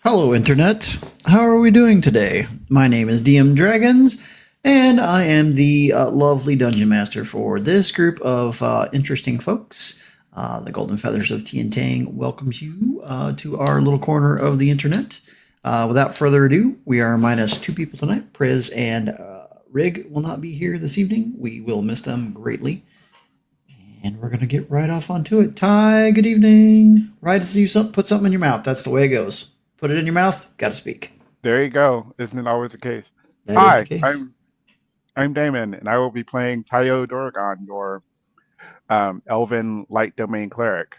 Hello, Internet. How are we doing today? My name is DM Dragons, and I am the lovely dungeon master for this group of interesting folks. The Golden Feathers of Tiantang welcomes you to our little corner of the Internet. Without further ado, we are minus two people tonight. Priz and Rig will not be here this evening. We will miss them greatly. And we're going to get right off onto it. Ty, good evening. Right as you put something in your mouth. That's the way it goes. Put it in your mouth, gotta speak. There you go. Isn't it always the case? That Hi, is the case. I'm Damon, and I will be playing Tayo Dorgan, your Elven Light Domain Cleric.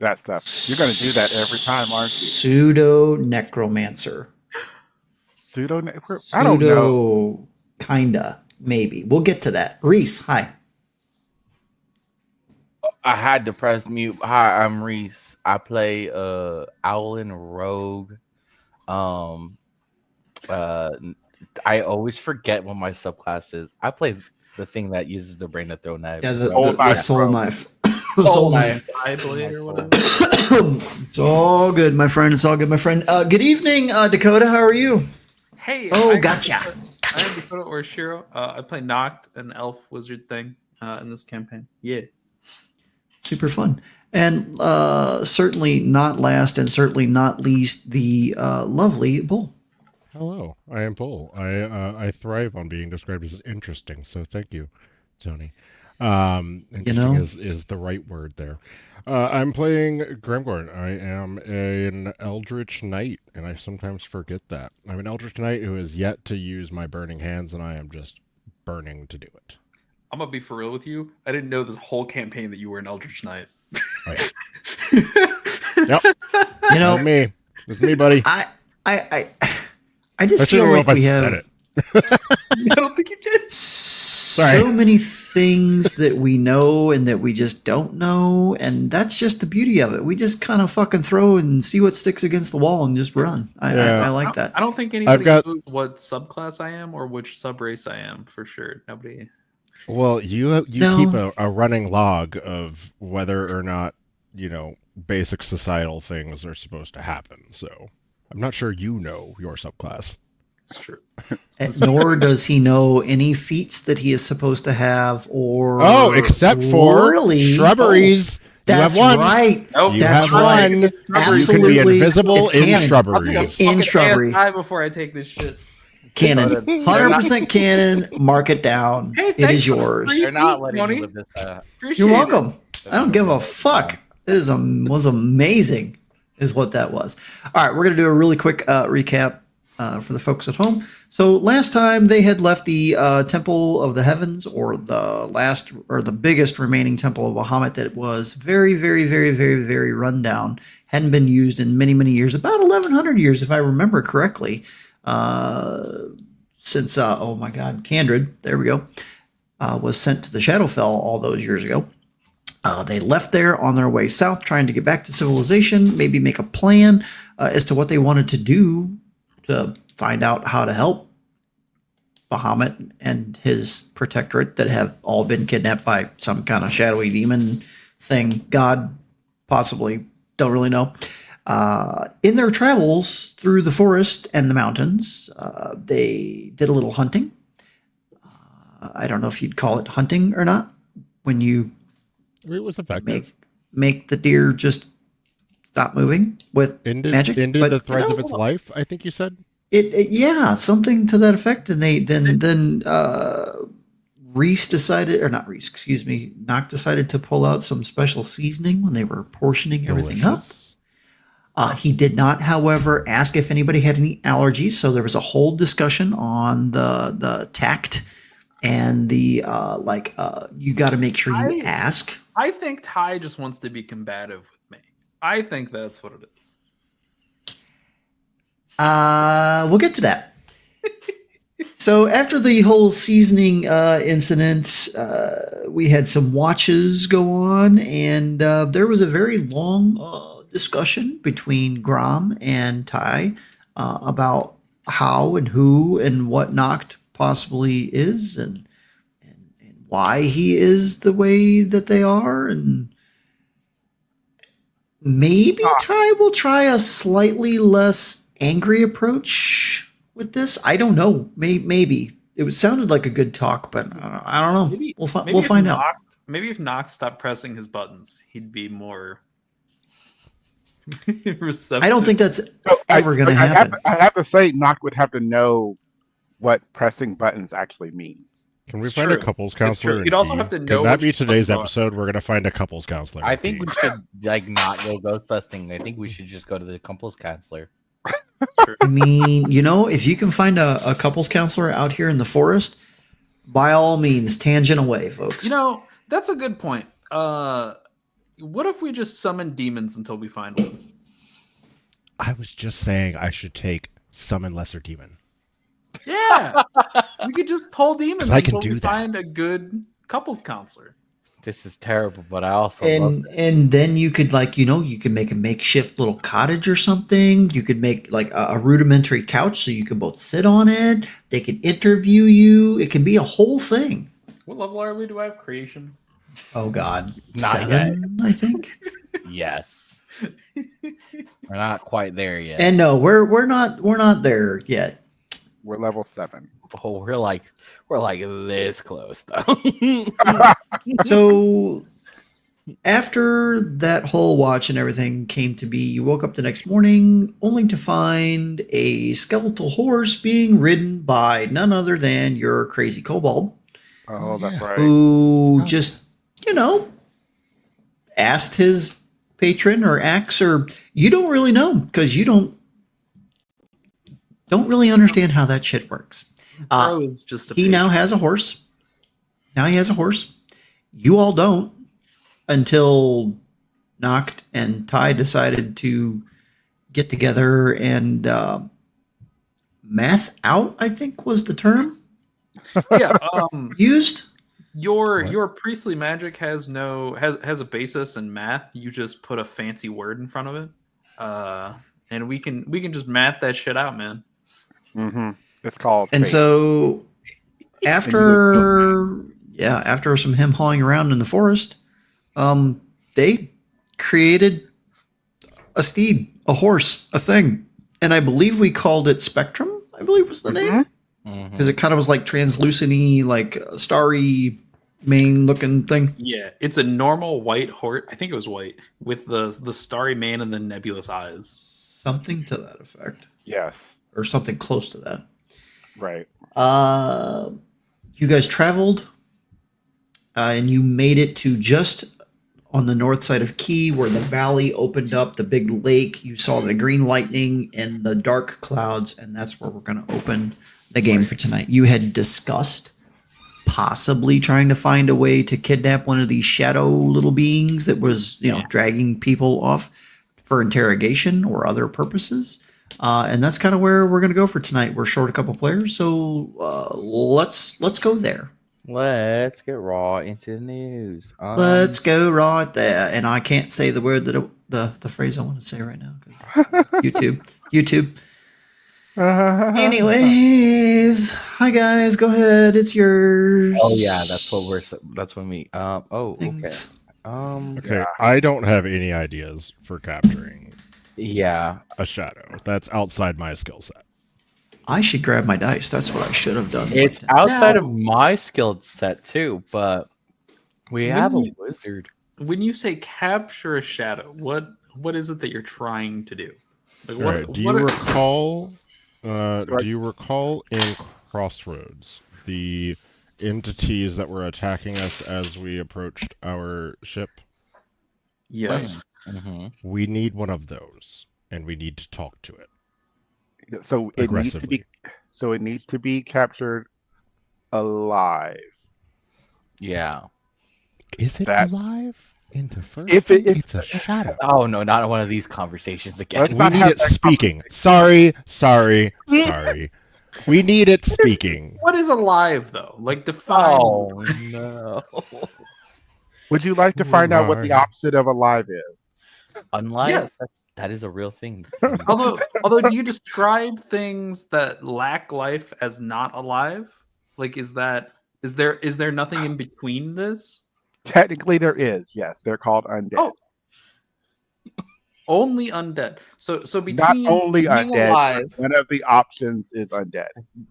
That stuff. You're going to do that every time, aren't you? Pseudo necromancer. I don't know. Kinda, maybe. We'll get to that. Reese, hi. I had to press mute. Hi, I'm Reese. I play Owlin Rogue. I always forget what my subclass is. I play the thing that uses the brain to throw knives. Yeah, the soul knife. Soul knife. Or whatever. It's all good, my friend. It's all good, my friend. Good evening, Dakota. How are you? Hey. Oh, gotcha. I am Dakota or Shiro. I play Noct, an elf wizard thing in this campaign. Yeah. Super fun. And certainly not last and certainly not least, the lovely Bull. Hello, I am Bull. I thrive on being described as interesting, so thank you, Tony. Interesting is the right word there. I'm playing Grimgorn. I am an Eldritch Knight, and I sometimes forget that. I'm an Eldritch Knight who has yet to use my burning hands, and I am just burning to do it. I'm going to be for real with you. I didn't know this whole campaign that you were an Eldritch Knight. Oh, yeah. Yep. You know, it's me, buddy. I just feel like we have I don't think you did. so many things that we know and that we just don't know, and that's just the beauty of it. We just kind of fucking throw and see what sticks against the wall and just run. I like that. I don't think anybody knows what subclass I am or which subrace I am for sure. Nobody. Well, you keep a running log of whether or not, basic societal things are supposed to happen. So I'm not sure you know your subclass. It's true. Nor does he know any feats that he is supposed to have or... except for shrubberies. That's you have one. right. You That's have right. one. Absolutely. You can be invisible in canon. shrubberies. In shrubbery. Before I take this shit. Canon. 100% canon. Mark it down. Hey, it is yours. They're not letting me live this. You're welcome. I don't give a fuck. It was amazing, is what that was. All right, we're going to do a really quick recap for the folks at home. So last time they had left the Temple of the Heavens, or the biggest remaining temple of Bahamut that was very, very, very, very, very rundown. Hadn't been used in many, many years, about 1,100 years, if I remember correctly. Since oh my god, Kandrid, there we go, was sent to the Shadowfell all those years ago. They left there on their way south, trying to get back to civilization, maybe make a plan as to what they wanted to do to find out how to help Bahamut and his protectorate that have all been kidnapped by some kind of shadowy demon thing, god, possibly, don't really know. In their travels through the forest and the mountains, they did a little hunting. I don't know if you'd call it hunting or not. When you it was effective. Make the deer just stop moving with magic. Ended the threads of its life, I think you said. Yeah, something to that effect. And then Reese decided, or not Reese, excuse me, Noct decided to pull out some special seasoning when they were portioning everything up. He did not, however, ask if anybody had any allergies, so there was a whole discussion on the tact and the you got to make sure you ask. I think Ty just wants to be combative with me. I think that's what it is. We'll get to that. So after the whole seasoning incident, we had some watches go on, and there was a very long discussion between Grom and Ty about how and who and what Noct possibly is, and why he is the way that they are, and Maybe Ty will try a slightly less angry approach with this. I don't know. Maybe it sounded like a good talk, but I don't know. Maybe We'll if find out. Maybe if Nox stopped pressing his buttons, he'd be more receptive. I don't think that's So ever going to happen. I have to say, Nock would have to know what pressing buttons actually means. Can we It's find a true. couples It's true. counselor? You'd also have to know Can that which be today's buttons are- episode? We're gonna find a couples counselor. I think we should like not go ghost busting. I think we should just go to the couples counselor. It's true. I mean, if you can find a couples counselor out here in the forest, by all means, tangent away, folks. That's a good point. What if we just summon demons until we find one? I was just saying I should take summon lesser demon. Yeah, we could just pull demons 'Cause I can until we do that. find a good couples counselor. This is terrible, but I also love and then you could you could make a makeshift little cottage or something. You could make like a rudimentary couch so you can both sit on it. They could interview you. It can be a whole thing. What level are we? Do I have creation? Oh God, Not 7, I think. yes. We're not quite there yet. And no, we're not there yet. We're level 7. Oh, we're like this close though. So after that whole watch and everything came to be, you woke up the next morning only to find a skeletal horse being ridden by none other than your crazy kobold, Oh, that's Yeah. right. who just, asked his patron or axe, or you don't really know because you don't really understand how that shit works. Bro is just a He now has a horse. Now he has a horse. You all don't until Noct and Ty decided to get together and math out, I think was the term yeah. used. Your priestly magic has a basis in math. You just put a fancy word in front of it, and we can just math that shit out, man. Mm-hmm. It's called. And fate. so after some him hawing around in the forest, they created a steed, a horse, a thing. And I believe we called it Spectrum, I believe was the name. Mhm. Because it kind of was like translucent-y, like starry mane looking thing. Yeah, it's a normal white horse. I think it was white with the starry mane and the nebulous eyes. Something to that effect. Yes. Or something close to that. Right. You guys traveled and you made it to just on the north side of Key where the valley opened up, the big lake. You saw the green lightning and the dark clouds, and that's where we're going to open the game for tonight. You had discussed possibly trying to find a way to kidnap one of these shadow little beings that was, dragging people off for interrogation or other purposes. And that's kind of where we're going to go for tonight. We're short a couple players, so let's go there. Let's get raw into the news. Let's go right there. And I can't say the word that the phrase I want to say right now because YouTube. Anyways, hi guys, go ahead. It's yours. Oh yeah, that's when we. Okay. Things. Okay, I don't have any ideas for capturing Yeah. a shadow. That's outside my skill set. I should grab my dice. That's what I should have done. It's outside of my skill set too, but we have a wizard. When you say capture a shadow, what is it that you're trying to do? Like, All right, do you recall? Do you recall in Crossroads the entities that were attacking us as we approached our ship? Yes. Mm-hmm. We need one of those, and we need to talk to it So it needs to aggressively. be. So it needs to be captured alive. Yeah. Is it That- alive? In the first, If it- one? if- It's a shadow. Oh no, not one of these conversations again. Let's We not need have it that speaking. Sorry. We need it speaking. What is alive though? Like define. Oh no. Would you like to find out what the my. opposite of alive is? Unlike Yes. that is a real thing. Although, do you describe things that lack life as not alive? Like, is there nothing in between this? Technically, there is. Yes, they're called undead. Oh. Only undead. So Not between only being undead, alive, but one of the options is undead.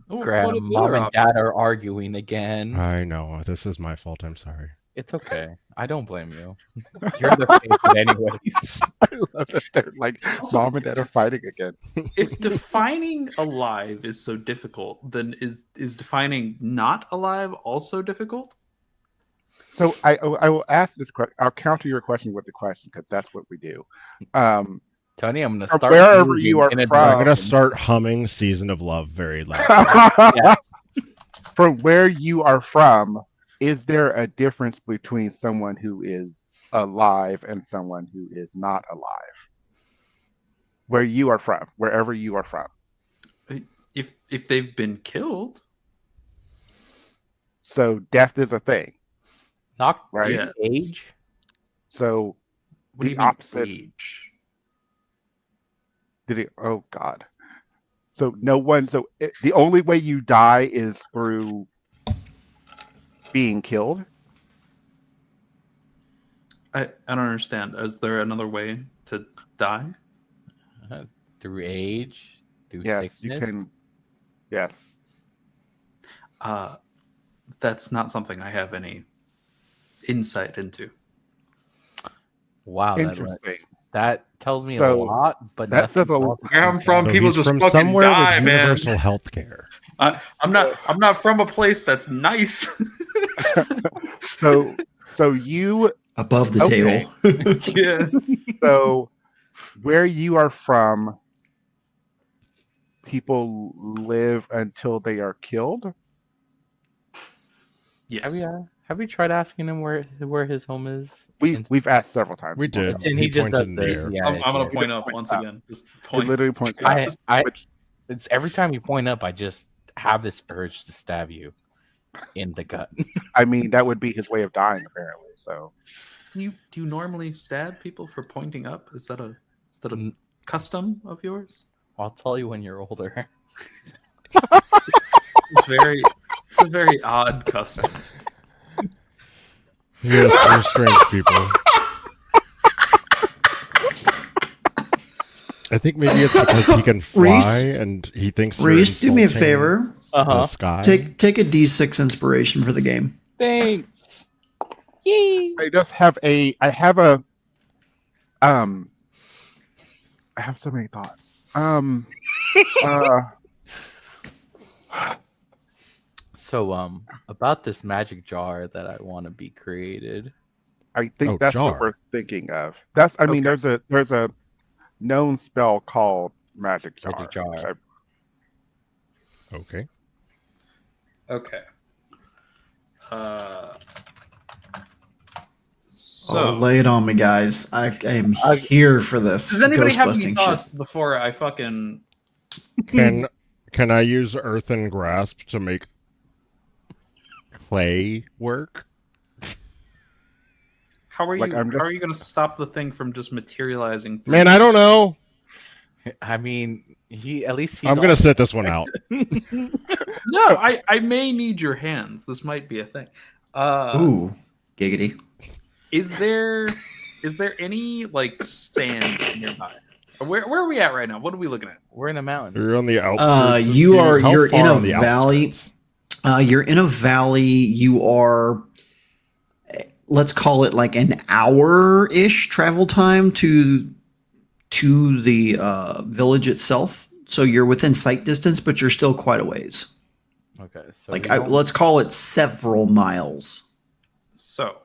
what Graham, are the mom other and options? dad are arguing again. I know this is my fault. I'm sorry. It's okay. I don't blame you. You're the favorite anyways. I love that they're like Also, mom and dad are fighting again. If defining alive is so difficult, then is defining not alive also difficult? So I will ask this question. I'll counter your question with the question because that's what we do. Tony, I'm gonna From start wherever moving you are in a from- I'm gonna direction. start humming "Season of Love" very loud. Yes. From where you are from, is there a difference between someone who is alive and someone who is not alive? Where you are from, wherever you are from. If they've been killed, So death is a thing. Not Right. the age. So what do you The mean opposite. age? did it? Oh God. So no one. So the only way you die is through being killed. I don't understand. Is there another way to die? Through age, through Yes, you sickness. can. Yes. That's not something I have any insight into. Wow, Interesting. that tells me So, a lot, but that says nothing a- else at the Where I'm same from, time. So people he's just from fucking somewhere die, with man. universal health care. I'm not from a place that's nice. So you. Above the Okay. table. Yeah. So where you are from, people live until they are killed. Yes. Have you tried asking him where his home is? We've asked several times. We did. And he just pointed does in the the air. easy I'm gonna attitude. point up Point once up. again. Just It point. literally points straight up. up. It's every time you point up, I just have this urge to stab you in the gut. I mean, that would be his way of dying, apparently. So Do you normally stab people for pointing up? Is that a Mm. custom of yours? I'll tell you when you're older. It's a very odd custom. Yes, we're strange people. I think maybe it's because he can fly Reese? and he thinks you're Reese, do me a insulting favor. The sky. Take a D6 inspiration for the game. Thanks. Yay. I just have a. I have a. I have so many thoughts. So about this magic jar that I want to be created. I think Oh, that's jar. what we're thinking of. That's. I mean, Okay. there's a known spell called Magic Jar. Magic Jar. which Okay. Okay. So lay it on me, guys. I am here for this. Does anybody have any ghostbusting thoughts shit. before I fucking? Can I use earthen grasp to make clay work? How are Like, you? I'm How just- are you going to stop the thing from just materializing? through- Man, I don't know. I mean, at least he's I'm gonna sit this one out. No, I may need your hands. This might be a thing. Ooh, giggity. Is there any like sand nearby? Where are we at right now? What are we looking at? We're in a mountain. You're on the outskirts. of You the- are. how You're in far a on the valley. outskirts? You're in a valley. You are. Let's call it like an hour-ish travel time to the village itself. So you're within sight distance, but you're still quite a ways. Okay, so Like we don't- let's call it several miles. So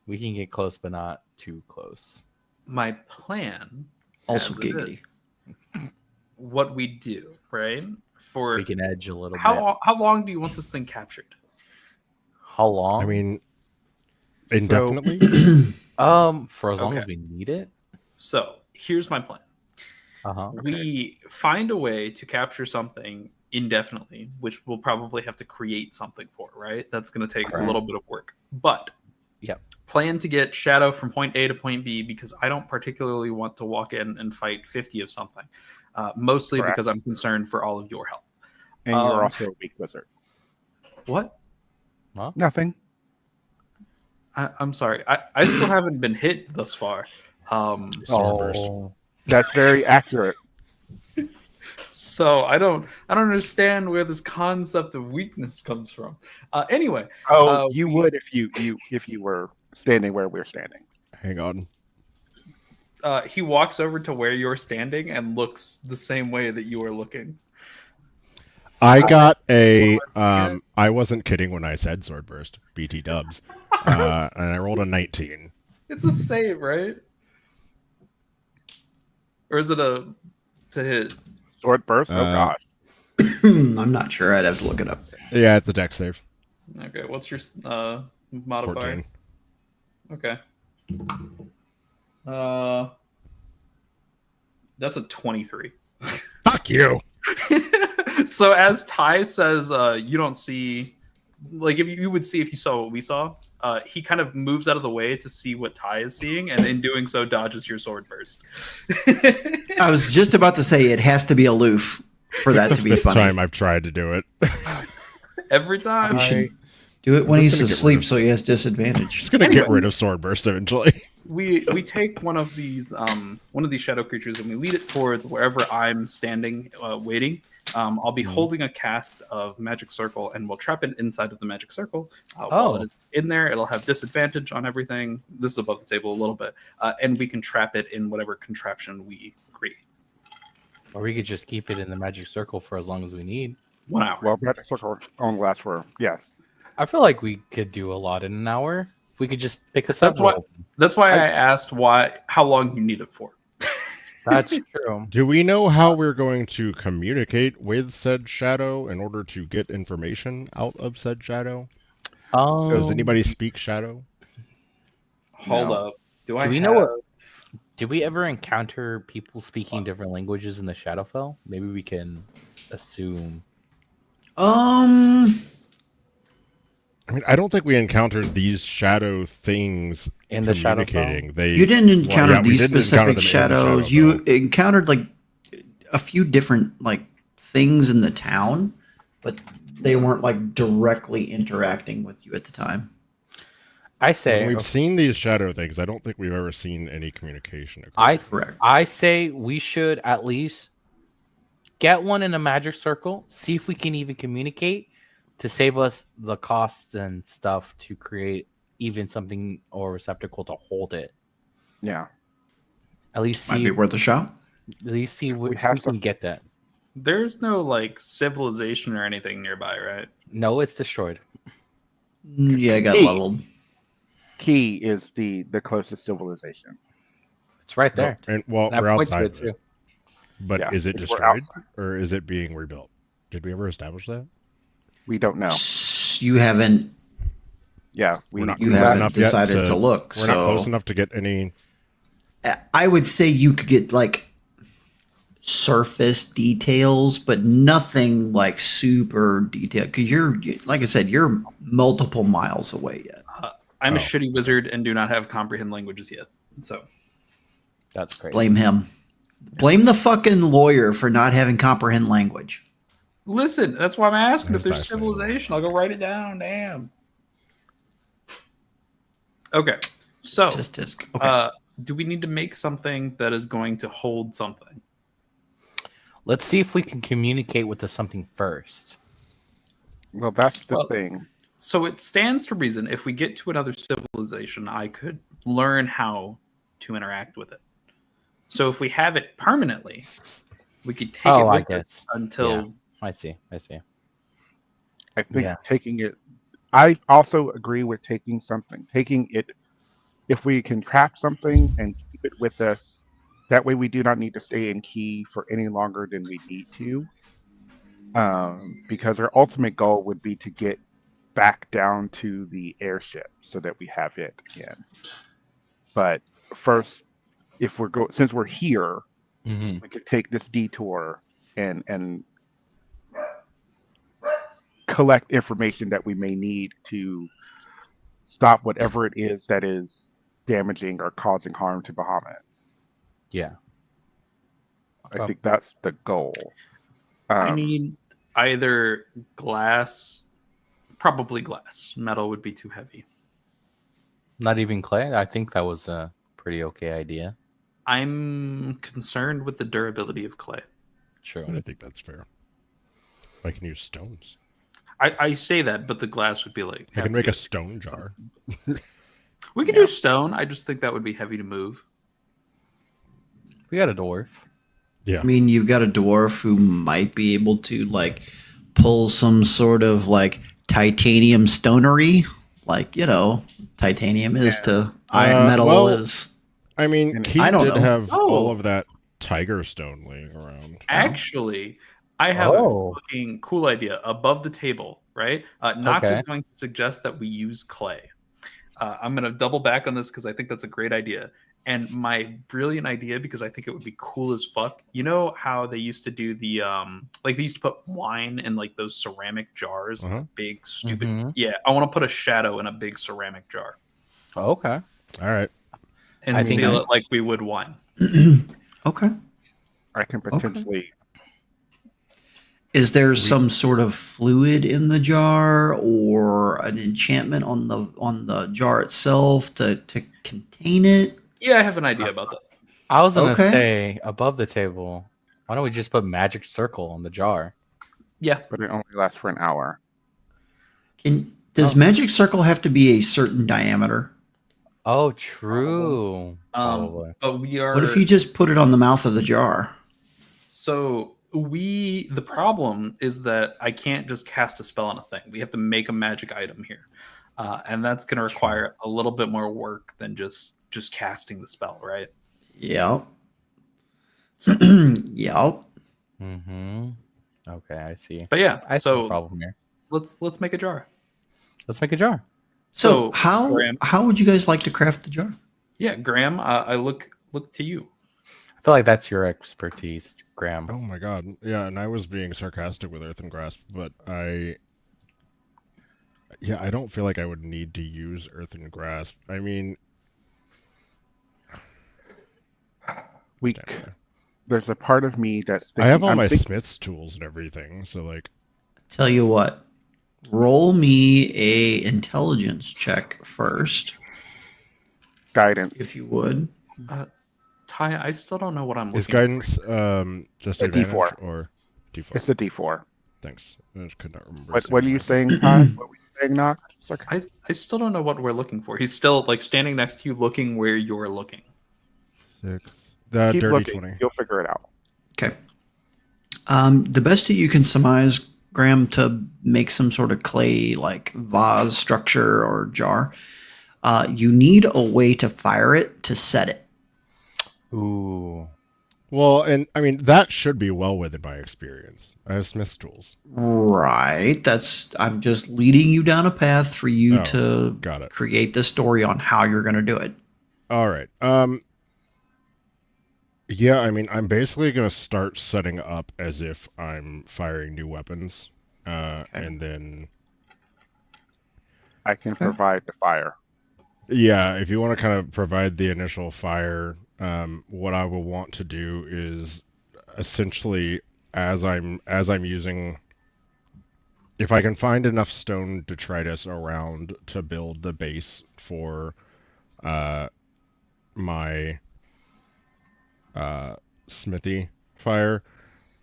we can get close, but not too close. my plan. Also as it giggity. is, what we do, right? For We can edge a little bit. how long do you want this thing captured? How long? I mean, indefinitely. for as long Okay. as we need it. So here's my plan. Uh-huh. We find a way to capture something indefinitely, which we'll probably have to create something for, right? That's going to take a Correct. little bit of work. But Yep. plan to get Shadow from point A to point B because I don't particularly want to walk in and fight 50 of something, mostly Correct. because I'm concerned for all of your health. and you're Um, also a weak wizard. What? Nothing. I'm sorry. I still haven't been hit thus far. Swordburst. Oh, That's very accurate. So I don't understand where this concept of weakness comes from. Anyway, Oh, you would if you were standing where we're standing. Hang on. he walks over to where you're standing and looks the same way that you are looking. I got a. I wasn't kidding when I said Swordburst. BT Dubs. And I rolled a 19. It's a save, right? Or is it a to hit? Sword burst. Oh gosh. I'm not sure. I'd have to look it up. Yeah, it's a deck save. Okay, what's your modifier? 14. Okay. That's a 23. Fuck you. So as Ty says, you don't see, like if you would see if you saw what we saw. He kind of moves out of the way to see what Ty is seeing, and in doing so, dodges your sword burst. I was just about to say it has to be aloof for that to be This funny. time I've tried to do it. Every time. You should do it when I'm he's just gonna get rid asleep, of- so he has disadvantage. Just gonna get rid of Swordburst eventually. We take one of these shadow creatures and we lead it towards wherever I'm standing, waiting. I'll be holding a cast of magic circle, and we'll trap it inside of the magic circle. While it is in there, it'll have disadvantage on everything. This is above the table a little bit, and we can trap it in whatever contraption we create. or we could just keep it in the magic circle for as long as we need. 1 hour. Well, magic circle only lasts for yes. I feel like we could do a lot in an hour. If we could just pick a That's several. That's why I asked how long you need it for. That's true. Do we know how we're going to communicate with said shadow in order to get information out of said shadow? Does anybody speak shadow? Hold No. up. Do we know? Did we ever encounter people speaking different languages in the Shadowfell? Maybe we can assume. I mean, I don't think we encountered these shadow things In the Shadowfell? communicating. You didn't encounter yeah, we these didn't encounter specific them in the shadows. You Shadowfell. encountered like a few different like things in the town, but they weren't like directly interacting with you at the time. I say. We've seen these shadow things. I don't think we've ever seen any communication. Correct. I say we should at least get one in a magic circle. See if we can even communicate to save us the costs and stuff to create even something or receptacle to hold it. Yeah. At least Might see. be worth a shot. At least see if we have can to- get that. There's no like civilization or anything nearby, right? No, it's destroyed. Yeah, I got Hey. leveled. Key is the closest civilization. It's right there. And well, And I we're point to outside it of it. too. But Yeah, is it we're destroyed or is it being rebuilt? Did we ever establish that? We don't know. You haven't. Yeah, we We're not You close haven't enough yet decided to look. We're not close So enough to get any. I would say you could get like surface details, but nothing like super detailed. Because like I said, you're multiple miles away yet. I'm a Oh. shitty wizard and do not have comprehend languages yet. So That's great. Blame him. Blame the fucking lawyer for not having comprehend language. listen, that's why I'm asking if That's there's actually- civilization. I'll go write it down. Damn. Okay. So Tisk. Okay. do we need to make something that is going to hold something? Let's see if we can communicate with the something first. Well, that's the Well- thing. So it stands to reason if we get to another civilization, I could learn how to interact with it. So if we have it permanently, we could take it Oh, I with us guess. until Yeah. I see. I think Yeah. taking it. I also agree with taking something. Taking it, if we can trap something and keep it with us, that way we do not need to stay in key for any longer than we need to. Because our ultimate goal would be to get back down to the airship so that we have it again. But first, if since we're here, Mm-hmm. we could take this detour and collect information that we may need to stop whatever it is that is damaging or causing harm to Bahamut. Yeah. I think that's the goal. I need either glass, probably glass. Metal would be too heavy. Not even clay. I think that was pretty okay idea. I'm concerned with the durability of clay. True. I think that's fair. I can use stones. I say that, but the glass would be like. I have can to make be a stone jar. We could do stone. I just think that would be heavy to move. We got a dwarf. Yeah. I mean, you've got a dwarf who might be able to like pull some sort of like titanium stonery, like titanium is to iron metal well, is. I mean, he I don't did know. have all Oh. of that tiger stone laying around. Actually, I have Oh. a fucking cool idea above the table, right? Nock is Okay. going to suggest that we use clay. I'm going to double back on this because I think that's a great idea. And my brilliant idea, because I think it would be cool as fuck. You know how they used to do the like they used to put wine in like those ceramic jars, like a big stupid. Mhm. Yeah, I want to put a shadow in a big ceramic jar Okay. All right. and I think seal I- it like we would wine. Okay. I can potentially. Is there some sort of fluid in the jar or an enchantment on the jar itself to contain it? Yeah, I have an idea about that. I was gonna Okay. say above the table. Why don't we just put magic circle on the jar? Yeah, But it only lasts for an hour. Does magic circle have to be a certain diameter? Oh, true. Probably. but we are. What if you just put it on the mouth of the jar? So the problem is that I can't just cast a spell on a thing. We have to make a magic item here, and that's going to require a little bit more work than just casting the spell, right? Yep. Yep. Mm-hmm. Okay, I see. But yeah, I see the so problem here. let's make a jar. Let's make a jar. So So, how Graham- would you guys like to craft the jar? Yeah, Graham, I look to you. I feel like that's your expertise, Graham. Oh my god. Yeah, and I was being sarcastic with Earthen Grasp, but I don't feel like I would need to use Earthen Grasp. I mean, We. stand there. There's a part of me that's. I have all I'm my thinking- smith's tools and everything, so like, Tell you what. Roll me a intelligence check first, guidance. if you would. Ty, I still don't know what I'm is looking guidance just A advantage D4. or D4? It's a D4. Thanks. I just could not remember. What are you saying, Ty? What were you saying, Nock? for. I still don't know what we're looking for. He's still like standing next to you, looking where you're looking. 6. The Keep dirty looking. 20. You'll figure it out. Okay. The best that you can surmise, Graham, to make some sort of clay like vase structure or jar, you need a way to fire it to set it. Ooh. Well, and I mean that should be well within my experience. I have smith's tools. Right. I'm just leading you down a path for you Oh, to got it. create the story on how you're going to do it. All right. Yeah, I mean, I'm basically gonna start setting up as if I'm firing new weapons, and then I can Okay. provide the fire. yeah, if you want to kind of provide the initial fire, what I will want to do is essentially as I'm using, if I can find enough stone detritus around to build the base for my smithy fire,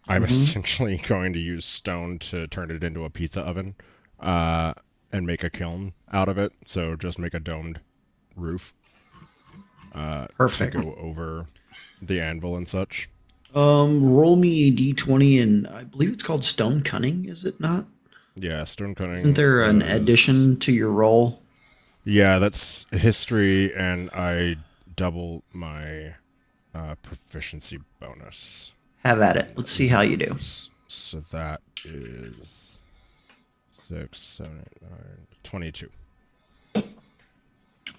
I'm essentially going to use stone to turn it into a pizza oven and make a kiln out of it. So just make a domed roof Perfect. to go over the anvil and such. Roll me a d20, and I believe it's called Stone Cunning, is it not? Yeah, stone cutting. Isn't there an is- addition to your roll? Yeah, that's history, and I double my proficiency bonus. Have at it. Let's see how you do. So that is 6, 7, 8, 9, 22.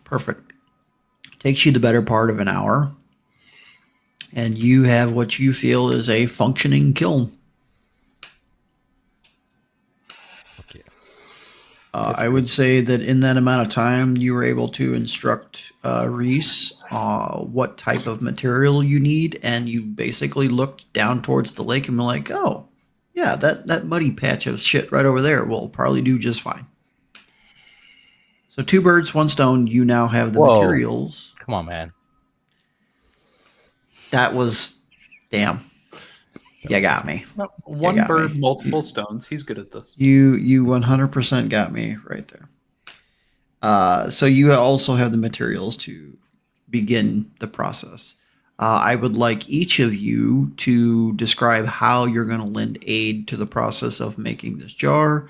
Perfect. Takes you the better part of an hour, and you have what you feel is a functioning kiln. Okay. I would say that in that amount of time, you were able to instruct Reese what type of material you need, and you basically looked down towards the lake and were like, "Oh, yeah, that muddy patch of shit right over there will probably do just fine." So 2 birds, 1 stone. You now have the Whoa. materials. Come on, man. That was damn. You got me. No, one got bird, me. multiple stones. He's good at this. You 100% got me right there. So you also have the materials to begin the process. I would like each of you to describe how you're going to lend aid to the process of making this jar,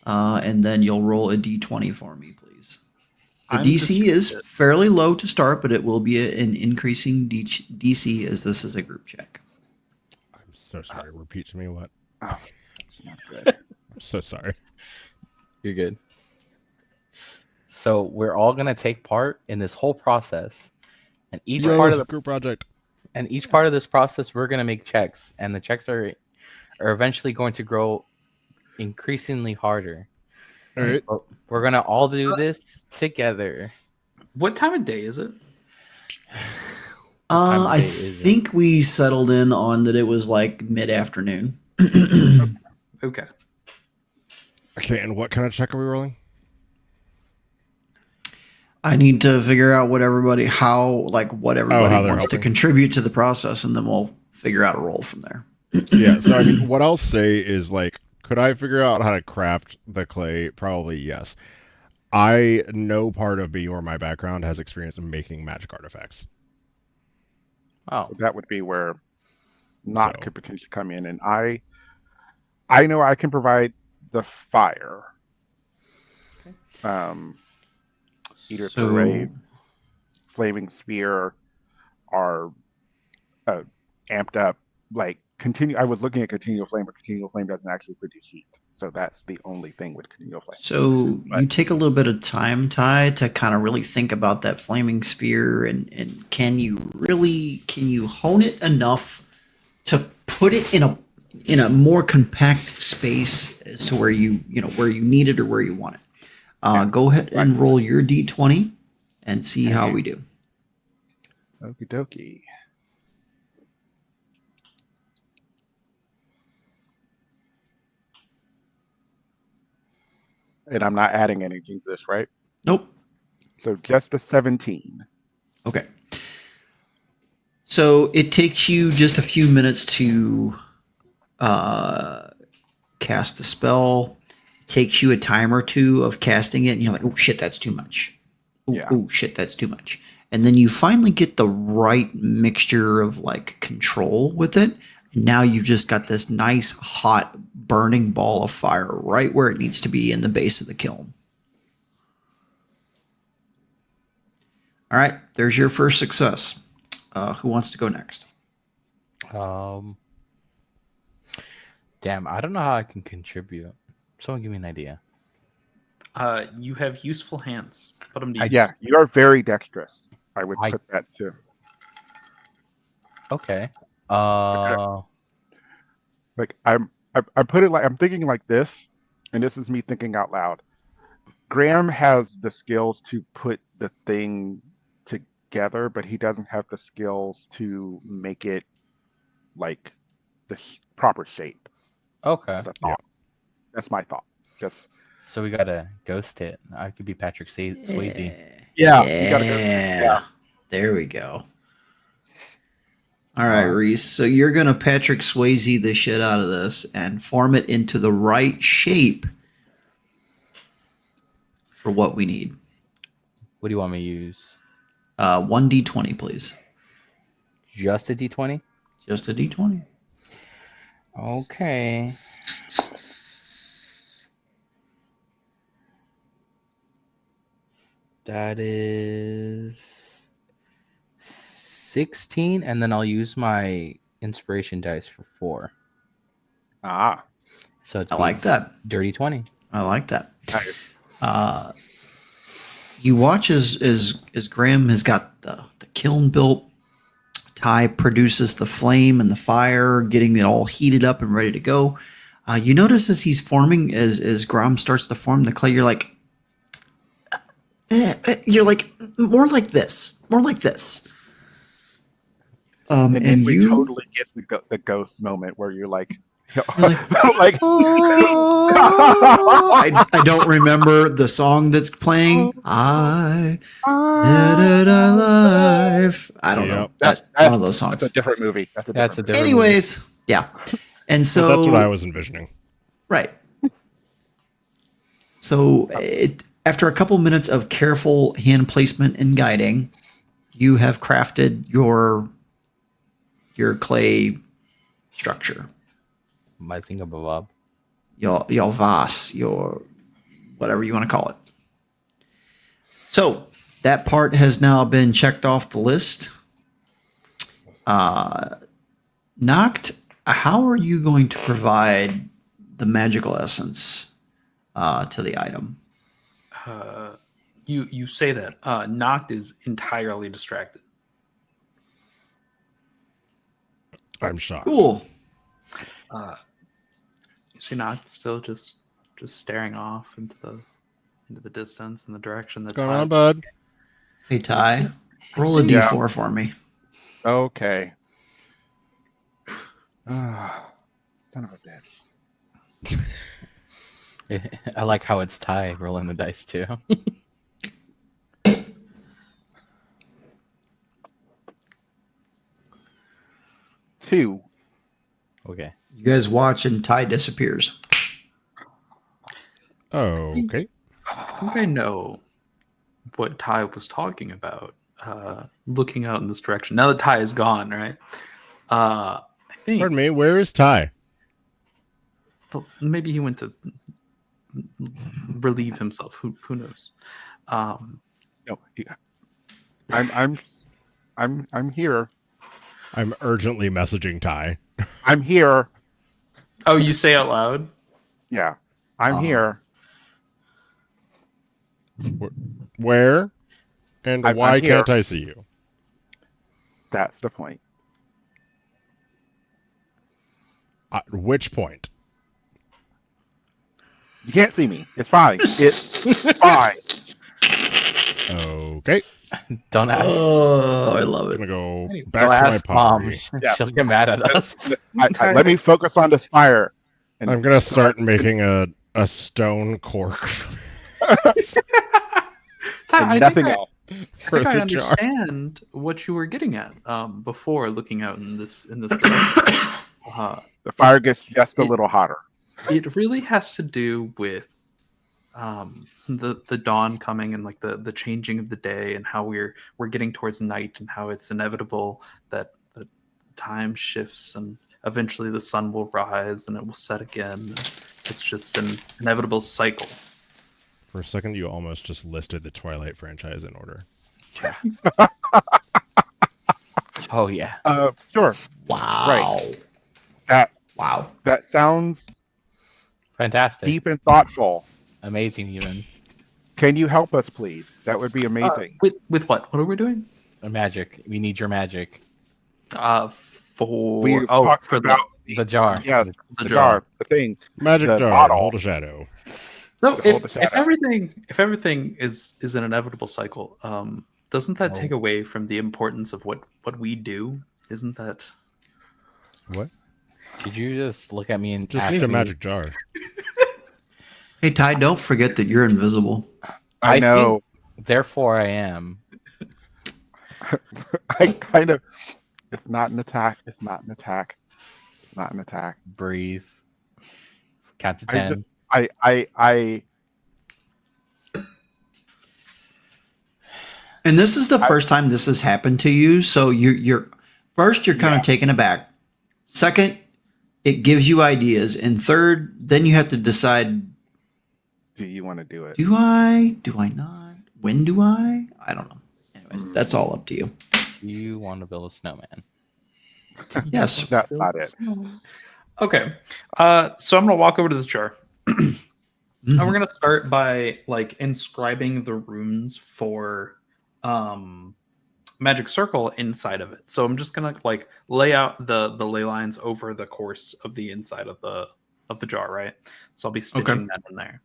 and then you'll roll a d20 for me, please. The I'm DC is just- fairly low to start, but it will be an increasing DC as this is a group check. I'm so sorry. Repeat to me what? Oh, that's not good. I'm so sorry. You're good. So we're all gonna take part in this whole process, and each part of the group project. and each part of this process, we're gonna make checks, and the checks are eventually going to grow increasingly harder. All right. But we're gonna all do this together. What time of day is it? time of I day is it? think we settled in on that it was like mid-afternoon. Okay. Okay, and what kind of check are we rolling? I need to figure out what everybody what everybody how they're wants to helping. contribute to the process, and then we'll figure out a role from there. Yeah, so I mean, what I'll say is like, could I figure out how to craft the clay? Probably yes. I know part of me or my background has experience in making magic artifacts. Oh, That would be where Not So- could potentially come in, and I know I can provide the fire. Either through a flaming spear or amped up like continue. I was looking at continual flame, but continual flame doesn't actually produce heat, so that's the only thing with continual flame. So But- you take a little bit of time, Ty, to kind of really think about that flaming sphere, and can you hone it enough to put it in a more compact space as to where you need it or where you want it. Go ahead and roll your d20 and see how we do. Okie dokie. And I'm not adding anything to this, right? Nope. So just a 17. Okay. So it takes you just a few minutes to cast the spell. It takes you a time or two of casting it, and you're like, oh shit, that's too much. Oh, Yeah. oh shit, that's too much. And then you finally get the right mixture of like control with it. And now you've just got this nice, hot, burning ball of fire right where it needs to be in the base of the kiln. All right, there's your first success. Who wants to go next? damn! I don't know how I can contribute. Someone give me an idea. You have useful hands. Put them to use. Yeah, you are very dexterous. I would I- put that too. Okay. Like I put it like I'm thinking like this, and this is me thinking out loud. Graham has the skills to put the thing together, but he doesn't have the skills to make it like the proper shape. Okay. That's a thought. That's my thought. Just So we got a ghost hit. I could be Patrick Swayze. yeah, Yeah. you gotta go. Yeah. There we go. All right, Reese. So you're going to Patrick Swayze the shit out of this and form it into the right shape for what we need. What do you want me to use? 1d20, please. Just a D20? Just a d20. Okay. That is 16, and then I'll use my inspiration dice for 4. Ah, So it's I like that. dirty 20. I like that. nice. You watch as Graham has got the kiln built. Ty produces the flame and the fire, getting it all heated up and ready to go. You notice as he's forming, as Graham starts to form the clay, you're like, more like this, more like this. And then we you totally get the ghost moment where you're like, Like, I don't remember the song that's playing. I did it alive. I don't know. That's- One of those That's songs. a different movie. That's a That's different a movie. different Anyways, yeah. And so Well, that's what I was envisioning. right. So after a couple minutes of careful hand placement and guiding, you have crafted your clay structure. My thingamabob. Your vase, your whatever you want to call it. So that part has now been checked off the list. Noct, how are you going to provide the magical essence to the item? You say that. Noct is entirely distracted. I'm shocked. Cool. You see Noct still just staring off into the distance in the direction that What's going on, bud? Hey Ty, roll a Yeah. d4 for me. Okay. Son of a bitch. I like how it's Ty rolling the dice too. Two. Okay. You guys watch and Ty disappears. Oh, okay. I think I know what Ty was talking about. Looking out in this direction. Now that Ty is gone, right? I think Pardon me, where is Ty? but maybe he went to relieve himself. Who knows? No. I'm here. I'm urgently messaging Ty. I'm here. Oh, you say out loud? Yeah. I'm here. Where? And I'm why here. can't I see you? That's the point. At which point? You can't see me. It's fine. It's fine. Okay. Don't ask. Oh, I love I'm it. gonna go Don't back to my ask mom. pottery. Yeah. She'll get mad at us. Let me focus on this fire. And I'm gonna start making a stone cork Ty, and nothing else. I for think I the jar. understand what you were getting at before looking out in this direction. The fire gets just a little hotter. It really has to do with the dawn coming and like the changing of the day and how we're getting towards night and how it's inevitable that the time shifts and eventually the sun will rise and it will set again. It's just an inevitable cycle. For a second, you almost just listed the Twilight franchise in order. Oh yeah. Sure. Wow. That Wow. that sounds Fantastic. deep and thoughtful. Amazing even. Can you help us, please? That would be amazing. With what? What are we doing? Magic. We need your magic. We talked for about The jar. yeah, the the jar. jar, the thing. Magic The jar, bottle. hold a shadow. No, to hold the if shadow. everything is an inevitable cycle, doesn't that Oh. take away from the importance of what we do? Isn't that? What? Did you just look at me and Just ask need a me- magic jar. Hey Ty, don't forget that you're invisible. I I know. Therefore, I am. I kind of. It's not an attack. It's not an attack. It's not an attack. Breathe. Count to I 10. I And this is the first time this has happened to you, so you're first you're kind of taken aback. Second, it gives you ideas, and third, then you have to decide: do you want to do it? do I? Do I not? When do I? I don't know. Anyways, that's all up to you. Do you want to build a snowman? Yes. That's not it. Okay, so I'm gonna walk over to this jar, and we're gonna start by like inscribing the runes for magic circle inside of it. So I'm just gonna like lay out the ley lines over the course of the inside of the jar, right? So I'll be stitching that in there.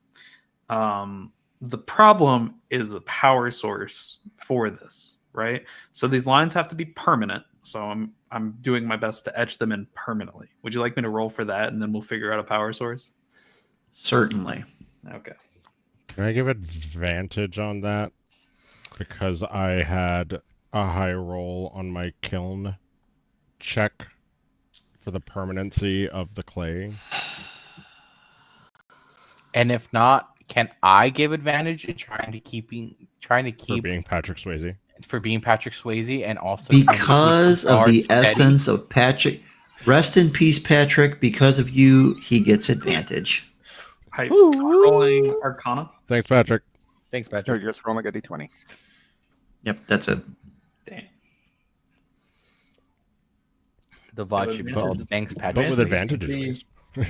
The problem is a power source for this, right? So these lines have to be permanent. So I'm doing my best to etch them in permanently. Would you like me to roll for that, and then we'll figure out a power source? Certainly. Okay. Can I give advantage on that? Because I had a high roll on my kiln check for the permanency of the clay. And if not, can I give advantage in trying to keep For being Patrick Swayze. for being Patrick Swayze and also Because of the steady? essence of Patrick. Rest in peace, Patrick. Because of you, he gets advantage. I'm rolling Arcana. Thanks, Patrick. Thanks, So Patrick. you're just rolling a d20. Yep, that's it. Damn. The VOD should be called Thanks, But Patrick. with advantage at The- least.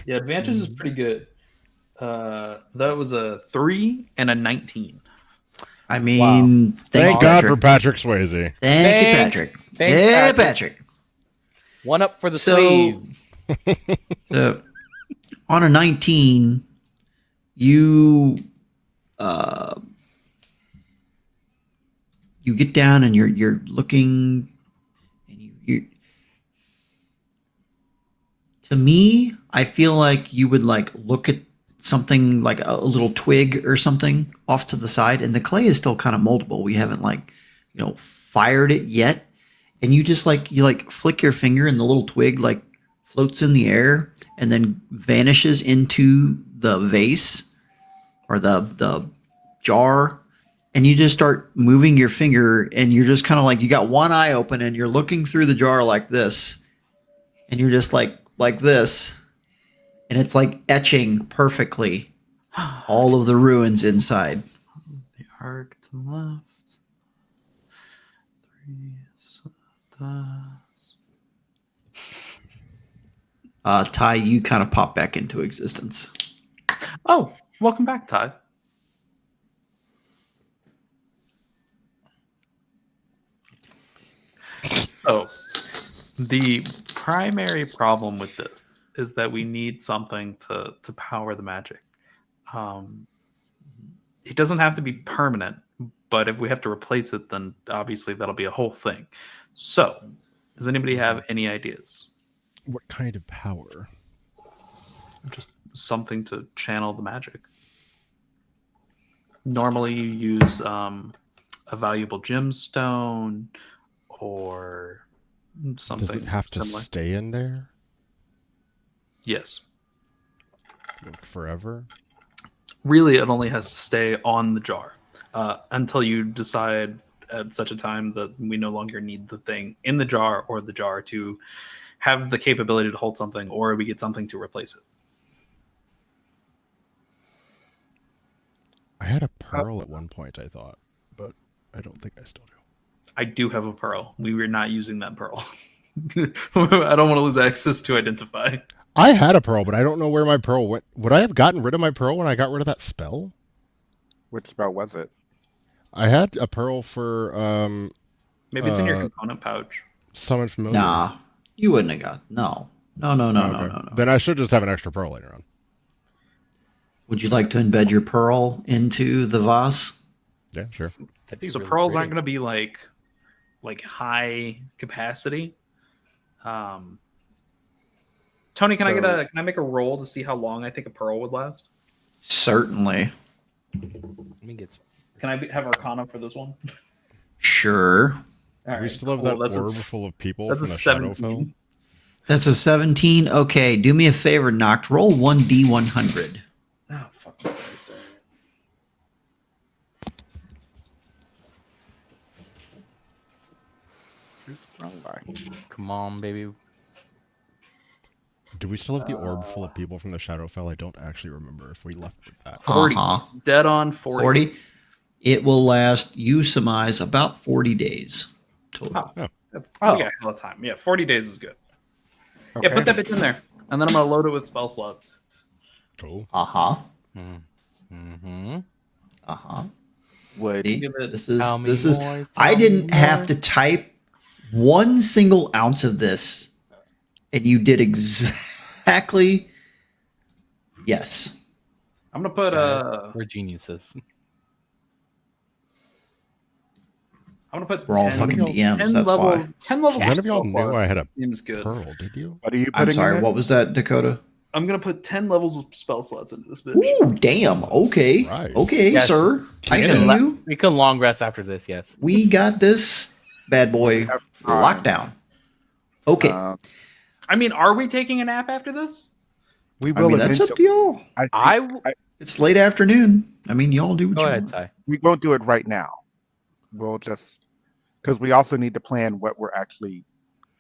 Yeah, advantage is pretty good. That was a 3 and a 19. I mean, thank Thank you, God for Patrick. Patrick Swayze. Thank you, Thanks. Patrick. Thanks, Yeah, Patrick. Patrick. One up for the So- Sways. So, on a 19, you you get down and you're looking, and you. To me, I feel like you would like look at something like a little twig or something off to the side, and the clay is still kind of moldable. We haven't fired it yet, and you just you flick your finger, and the little twig floats in the air and then vanishes into the vase or the jar, and you just start moving your finger, and you're just kind of you got one eye open and you're looking through the jar like this, and you're just like this, and it's etching perfectly all of the ruins inside. The arc to the left. 3 stars. Ty, you kind of pop back into existence. Oh, welcome back, Ty. So, the primary problem with this is that we need something to power the magic. It doesn't have to be permanent, but if we have to replace it, then obviously that'll be a whole thing. So, does anybody have any ideas? What kind of power? Just something to channel the magic. Normally, you use a valuable gemstone or something. Does it have to similar. stay in there Yes. forever? Really, it only has to stay on the jar until you decide at such a time that we no longer need the thing in the jar or the jar to have the capability to hold something, or we get something to replace it. I had a pearl at one point, I thought, but I don't think I still do. I do have a pearl. We were not using that pearl. I don't want to lose access to identify. I had a pearl, but I don't know where my pearl went. Would I have gotten rid of my pearl when I got rid of that spell? Which spell was it? I had a pearl for Maybe it's in your component pouch. Summon Familiar. Nah, you wouldn't have got no. No. Then I should just have an extra pearl later on. Would you like to embed your pearl into the vase? Yeah, sure. That'd be So really pearls pretty. aren't going to be like high capacity. Tony, can I make a roll to see how long I think a pearl would last? Certainly. Let me get some. Can I have Arcana for this one? Sure. All We right, still have cool. that That's a orb s- full of people That's from a the Shadowfell. 17. That's a 17. Okay, do me a favor, Noct. Roll 1d100. Oh, fuck Christ. Come on, baby. Do we still have the orb full of people from the Shadowfell? I don't actually remember if we left with that. 40. Uh-huh. Dead on 40. 40. It will last, you surmise, about 40 days total. Oh. That's, Oh. We got a lot of time. Yeah, 40 days is good. Okay. Yeah, put that bitch in there. And then I'm going to load it with spell slots. Cool. Uh-huh. Mm-hmm. Uh-huh. Would See, Give it- this is Tell me this is more, I tell didn't me have more. to type 1 single ounce of this, and you did exactly. Yes. I'm going to put We're geniuses. I'm gonna put We're all 10, fucking 10 DMs. That's levels. why. 10 levels. None of of y'all spell knew I slots had a seems good. Pearl, did you? What are you I'm putting sorry. in What was that, Dakota? I'm gonna put 10 levels of spell slots into this bitch. Ooh, damn. Okay. Christ. Okay, Yes. sir. I We see can, you. we can long rest after this. Yes. We got this bad boy Have locked down. Okay. I mean, are we taking a nap after this? We I will mean, that's up to y'all. It's late afternoon. I mean, y'all do what Go you ahead, want. Ty. we won't do it right now. We'll just because we also need to plan what we're actually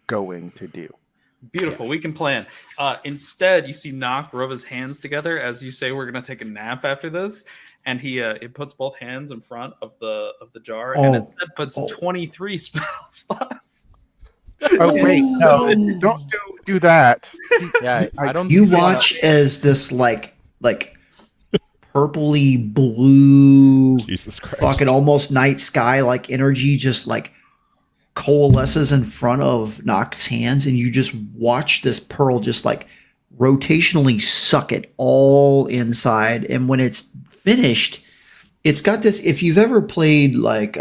going to do. Beautiful. We can plan. Instead, you see Nock rub his hands together as you say we're gonna take a nap after this, and he it puts both hands in front of the jar, and Oh. instead puts Oh. 23 spell slots. Oh wait, no! Don't do that. Yeah, I don't. You think wanna- watch as this like purpley blue Jesus Christ. fucking almost night sky like energy just like coalesces in front of Nock's hands, and you just watch this pearl just like rotationally suck it all inside. And when it's finished, it's got this. If you've ever played like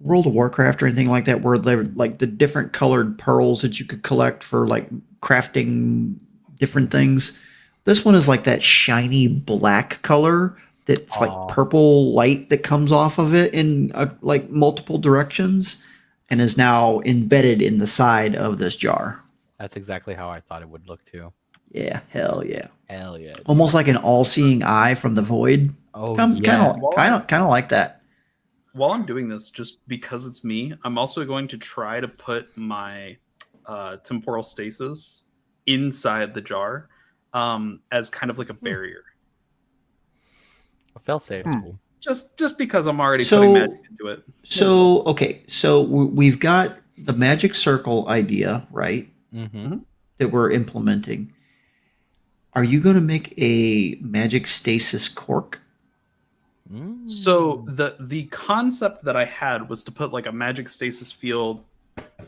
World of Warcraft or anything like that, where they're like the different colored pearls that you could collect for like crafting different things. This one is like that shiny black color that's like purple light that comes off of it in like multiple directions and is now embedded in the side of this jar. That's exactly how I thought it would look too. Yeah, hell yeah. Hell yeah. Almost like an all-seeing eye from the void. Oh Kind yeah. of like that. While I'm doing this, just because it's me, I'm also going to try to put my temporal stasis inside the jar as kind of like a barrier. Fail safe. Just because I'm already So- putting magic into it. So, okay, so we've got the magic circle idea, right? Mm-hmm. That we're implementing. Are you going to make a magic stasis cork? So the concept that I had was to put like a magic stasis field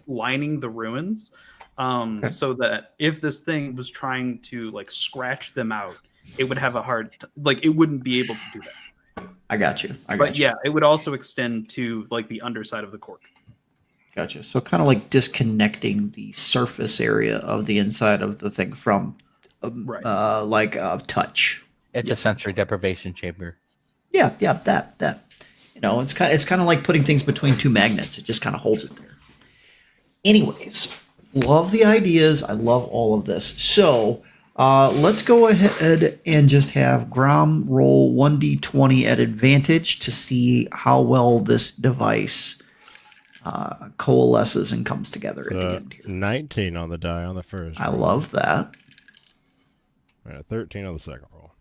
lining the ruins, so that if this thing was trying to like scratch them out, it would have a hard like it wouldn't be able to do that. I got you. But yeah, it would also extend to like the underside of the cork. Gotcha. So kind of like disconnecting the surface area of the inside of the thing from touch. It's a sensory deprivation chamber. Yeah, that. You know, it's kind of like putting things between two magnets. It just kind of holds it there. Anyways, love the ideas. I love all of this. So let's go ahead and just have Grom roll 1d20 at advantage to see how well this device coalesces and comes together at the end here. 19 on the die on the first. I roll. love that. 13 on the second roll.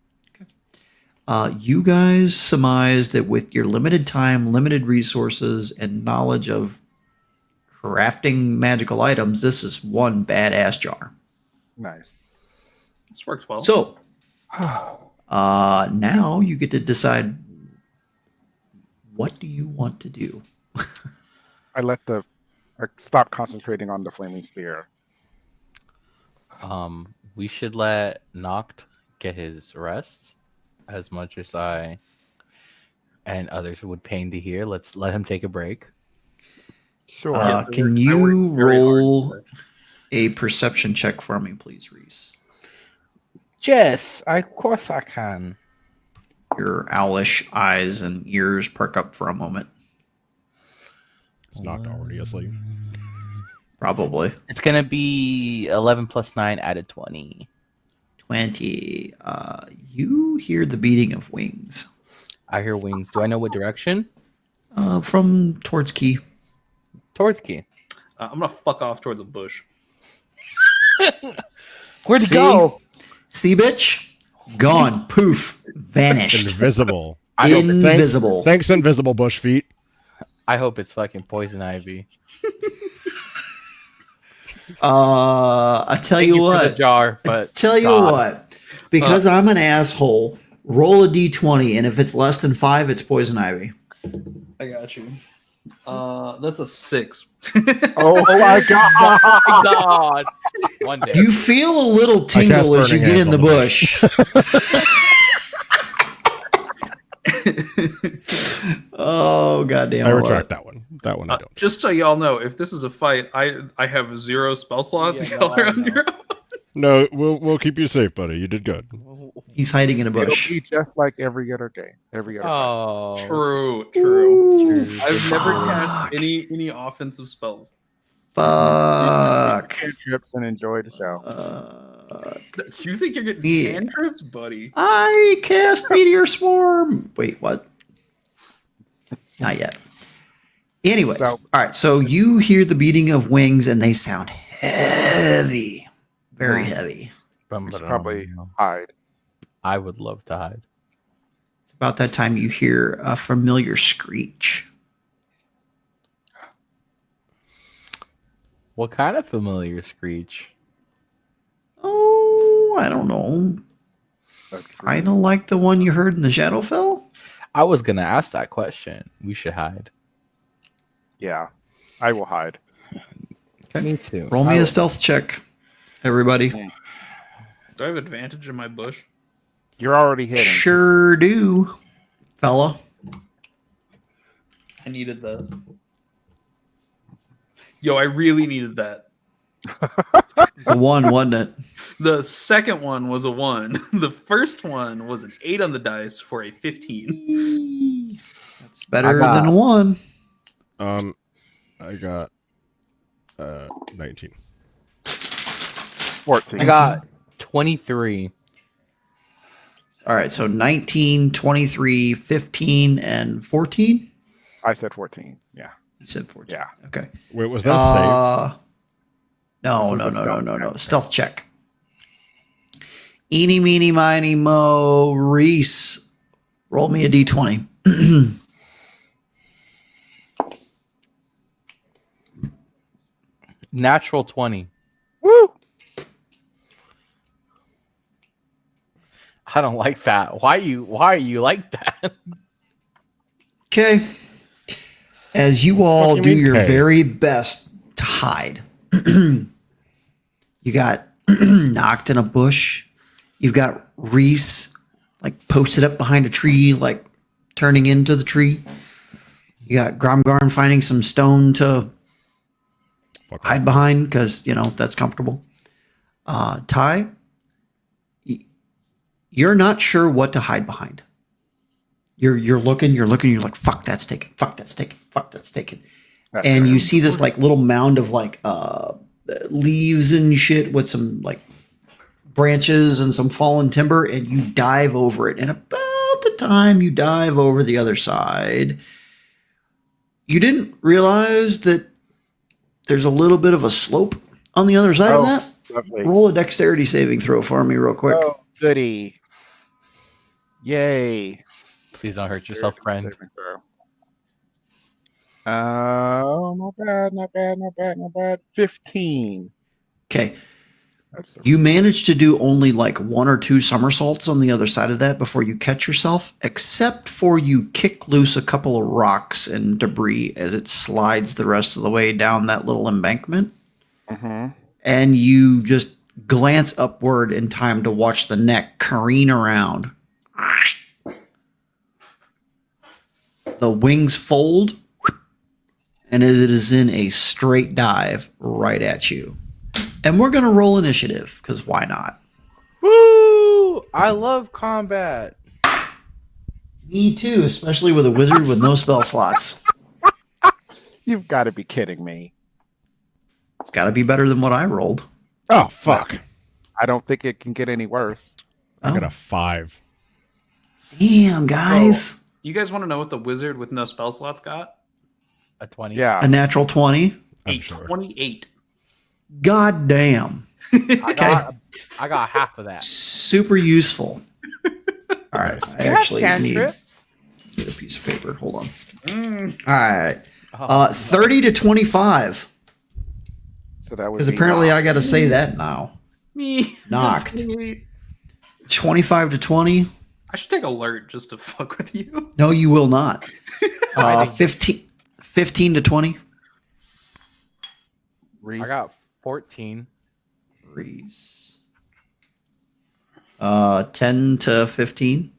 You guys surmise that with your limited time, limited resources, and knowledge of crafting magical items, this is one badass jar. Nice. This works well. So, now you get to decide, what do you want to do? I stop concentrating on the flaming spear. We should let Noct get his rest, as much as I and others would pain to hear. Let's let him take a break. Sure. Can I you worked very hard roll today. a perception check for me, please, Reese? Yes, of course I can. Your owlish eyes and ears perk up for a moment. It's knocked already asleep. Probably. It's gonna be 11 plus 9 added 20. 20. You hear the beating of wings I hear wings. Do I know what direction? from towards Key. Towards Key. I'm gonna fuck off towards a bush. Where'd it See? go? See, bitch? Gone. Poof. Vanished. Invisible. Invisible. Thanks, invisible bush feet. I hope it's fucking poison ivy. I tell Thank you for the what. jar, but Tell you God. what. Because I'm an asshole, roll a d20, and if it's less than 5, it's poison ivy. I got you. That's a 6. Oh my god! Oh my God. One day. You feel a little tingle as you burning get in hands the on the bush. Oh goddamn! I love retract it. that one. That one I don't. Just so y'all know, if this is a fight, I have 0 spell slots. Yeah, Y'all no, are I on know. your own. No, we'll keep you safe, buddy. You did good. He's hiding in a It'll bush. be just like every other game, every other fight. Oh, True. Ooh, True. I've never fuck. cast any offensive spells. Fuck. Trips and enjoy the show. You think you're getting Yeah. cantrips, buddy? I cast Meteor Swarm. Wait, what? Not yet. Anyways, So- all right. So you hear the beating of wings, and they sound heavy, very heavy. We should probably hide. I would love to hide. It's about that time you hear a familiar screech. What kind of familiar screech? Oh, I don't know. Kind of like the one you heard in the Shadowfell. I was gonna ask that question. We should hide. Yeah, I will hide. Me too. Roll me a stealth check, everybody. Do I have advantage in my bush? You're already hidden. Sure do, fella. I needed that. Yo, I really needed that. A one, wasn't it? The second one was a 1. The first one was an 8 on the dice for a 15. That's better I got- than a one. I got 19. 14. I got 23. All right, so 19, 23, 15, and 14? I said 14. Yeah. You said 14. Yeah. Okay. Wait, was that a save? No. Stealth check. Eeny, meeny, miny, mo, Reese. Roll me a d20. Natural 20. Woo! I don't like that. Why are you like that? Okay. As you all What do do you mean, your Kay? very best to hide, you got knocked in a bush. You've got Reese like posted up behind a tree, like turning into the tree. You got Gromgarn finding some stone to Fuck hide behind because that's comfortable. Ty, you're not sure what to hide behind. You're looking. You're like, fuck, that's taken. Fuck, that's taken. Fuck, that's taken. That's And right. you see this like little mound of like leaves and shit with some like branches and some fallen timber, and you dive over it. And about the time you dive over the other side, you didn't realize that there's a little bit of a slope on the other side of that. Lovely. Roll a dexterity saving throw for me real quick. Oh, goody. Yay. Please don't hurt yourself, friend. Not bad. 15. Okay. That's the- You manage to do only like 1 or 2 somersaults on the other side of that before you catch yourself, except for you kick loose a couple of rocks and debris as it slides the rest of the way down that little embankment. Mhm. And you just glance upward in time to watch the neck careen around. The wings fold, and it is in a straight dive right at you. And we're going to roll initiative, because why not? Woo! I love combat. Me too, especially with a wizard with no spell slots. You've got to be kidding me. It's got to be better than what I rolled. Oh, fuck. I don't think it can get any worse. I got Oh, a 5. damn, guys. You guys want to know what the wizard with no spell slots got? A 20. Yeah. A natural 20. I'm A sure. 28. God damn. I got half of that. Super useful. All right. I actually need a piece of paper. Hold on. Mm. All right. Oh, 30 to 25. So that was Because apparently I got to say that now. Me. Knocked. 28. 25 to 20. I should take alert just to fuck with you. No, you will not. I think- 15 to 20. Reese. I got 14. Reese. 10 to 15.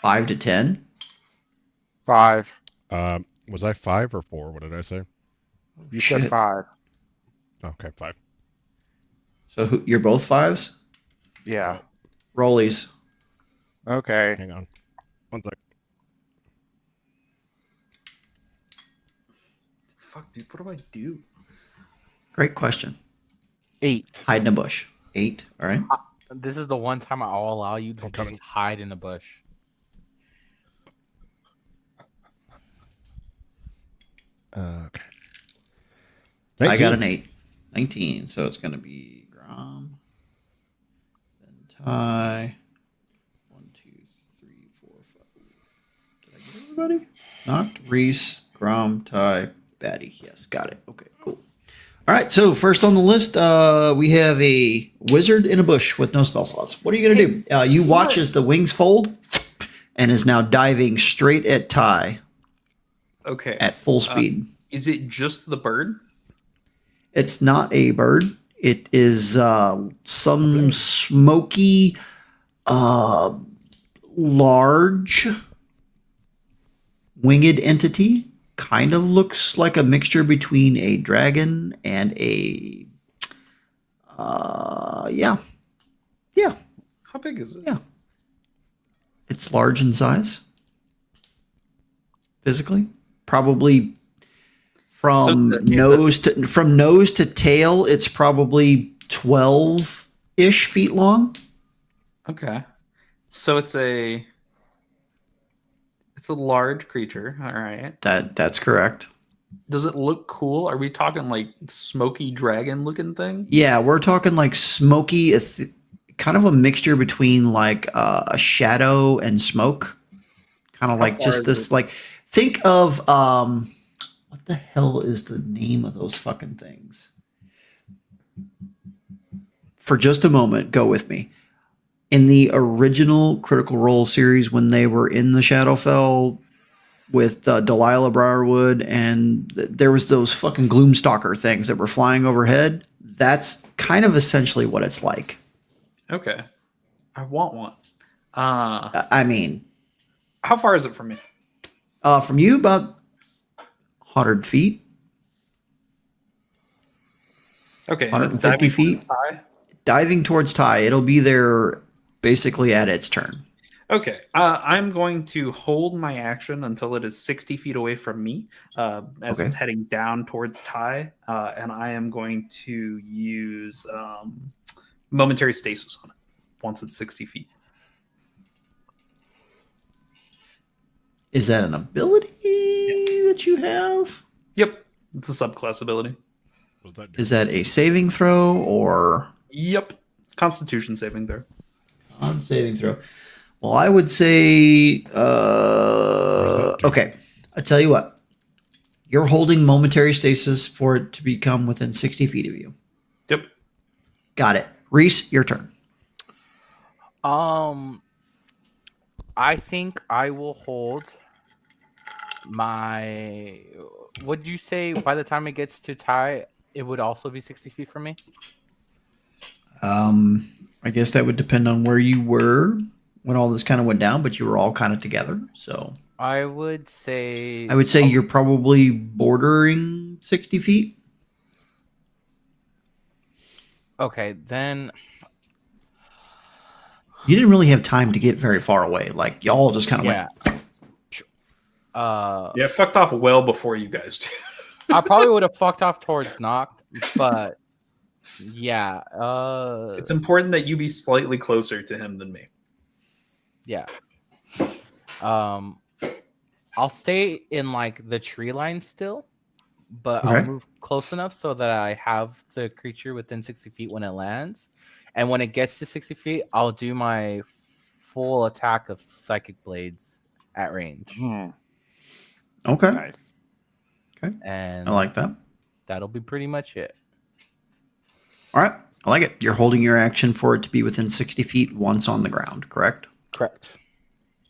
5 to 10. 5. Was I 5 or 4? What did I say? You Shit. said 5. Okay, 5. So you're both 5s? Yeah. Rollies. Okay. Hang on. 1 sec. Fuck, dude, what do I do? Great question. 8. Hide in a bush. 8. All right. This is the one time I'll allow you to I'm coming. just hide in a bush. Okay. I got 19. an 8. 19. So it's going to be Grom. Then Ty. 1, 2, 3, 4, 5. Did I get everybody? Knocked. Reese, Grom, Ty, Batty. Yes, got it. Okay, cool. All right, so first on the list, we have a wizard in a bush with no spell slots. What are you going to do? You watch as the wings fold and is now diving straight at Ty Okay. at full speed. Is it just the bird? It's not a bird. It is some smoky, large winged entity. Kind of looks like a mixture between a dragon and a yeah. How big is it? Yeah. It's large in size. Physically, probably from So it's nose to tail, it's probably 12-ish feet long. Okay. So it's a large creature. All right. That's correct. Does it look cool? Are we talking like smoky dragon looking thing? Yeah, we're talking like smoky, kind of a mixture between like a shadow and smoke. Kind of How like far just is this, it? like, think of what the hell is the name of those fucking things? For just a moment, go with me. In the original Critical Role series, when they were in the Shadowfell with Delilah Briarwood, and there was those fucking Gloomstalker things that were flying overhead, that's kind of essentially what it's like. Okay. I want one. I mean, How far is it from me? from you, about 100 feet, Okay. and it's 150 diving feet. towards Ty? Diving towards Ty. It'll be there basically at its turn. Okay. I'm going to hold my action until it is 60 feet away from me as Okay. it's heading down towards Ty. And I am going to use momentary stasis on it once it's 60 feet. Is that an ability that you have? Yep. It's a subclass ability. What does that do? Is that a saving throw or Yep. Constitution saving throw. on saving throw? Well, I would say, okay. I tell you what, you're holding momentary stasis for it to become within 60 feet of you. Yep. Got it. Reese, your turn. I think I will hold my. Would you say by the time it gets to Ty, it would also be 60 feet from me? I guess that would depend on where you were when all this kind of went down, but you were all kind of together. So I would say. I would say you're probably bordering 60 feet. Okay, then. You didn't really have time to get very far away. Like y'all just kind of Yeah. went. Yeah, fucked off well before you guys do. I probably would have fucked off towards Noct, but yeah. It's important that you be slightly closer to him than me. Yeah. I'll stay in like the tree line still, but I'll Okay. move close enough so that I have the creature within 60 feet when it lands. And when it gets to 60 feet, I'll do my full attack of Psychic Blades at range. Okay. Nice. And I like that. that'll be pretty much it. All right. I like it. You're holding your action for it to be within 60 feet once on the ground, correct? Correct.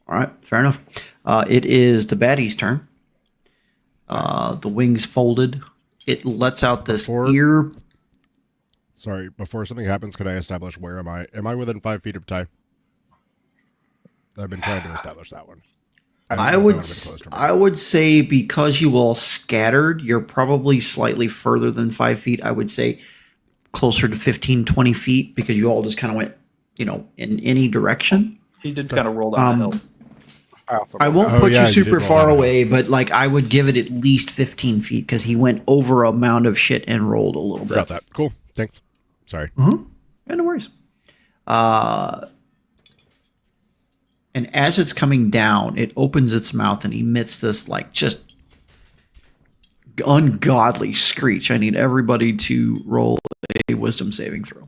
All right. Fair enough. It is the baddie's turn. The wings folded. It lets out this Before- ear. Sorry, before something happens, could I establish where am I? Am I within 5 feet of Ty? I've been trying to establish that one. I would say because you all scattered, you're probably slightly further than 5 feet. I would say closer to 15, 20 feet because you all just kind of went, in any direction. He did kind of roll down the hill. I won't put you super far away, but like I would give it at least 15 feet because he went over a mound of shit and rolled a little bit. Got that. Cool. Thanks. Sorry. Yeah, no worries. And as it's coming down, it opens its mouth and emits this like just ungodly screech. I need everybody to roll a wisdom saving throw.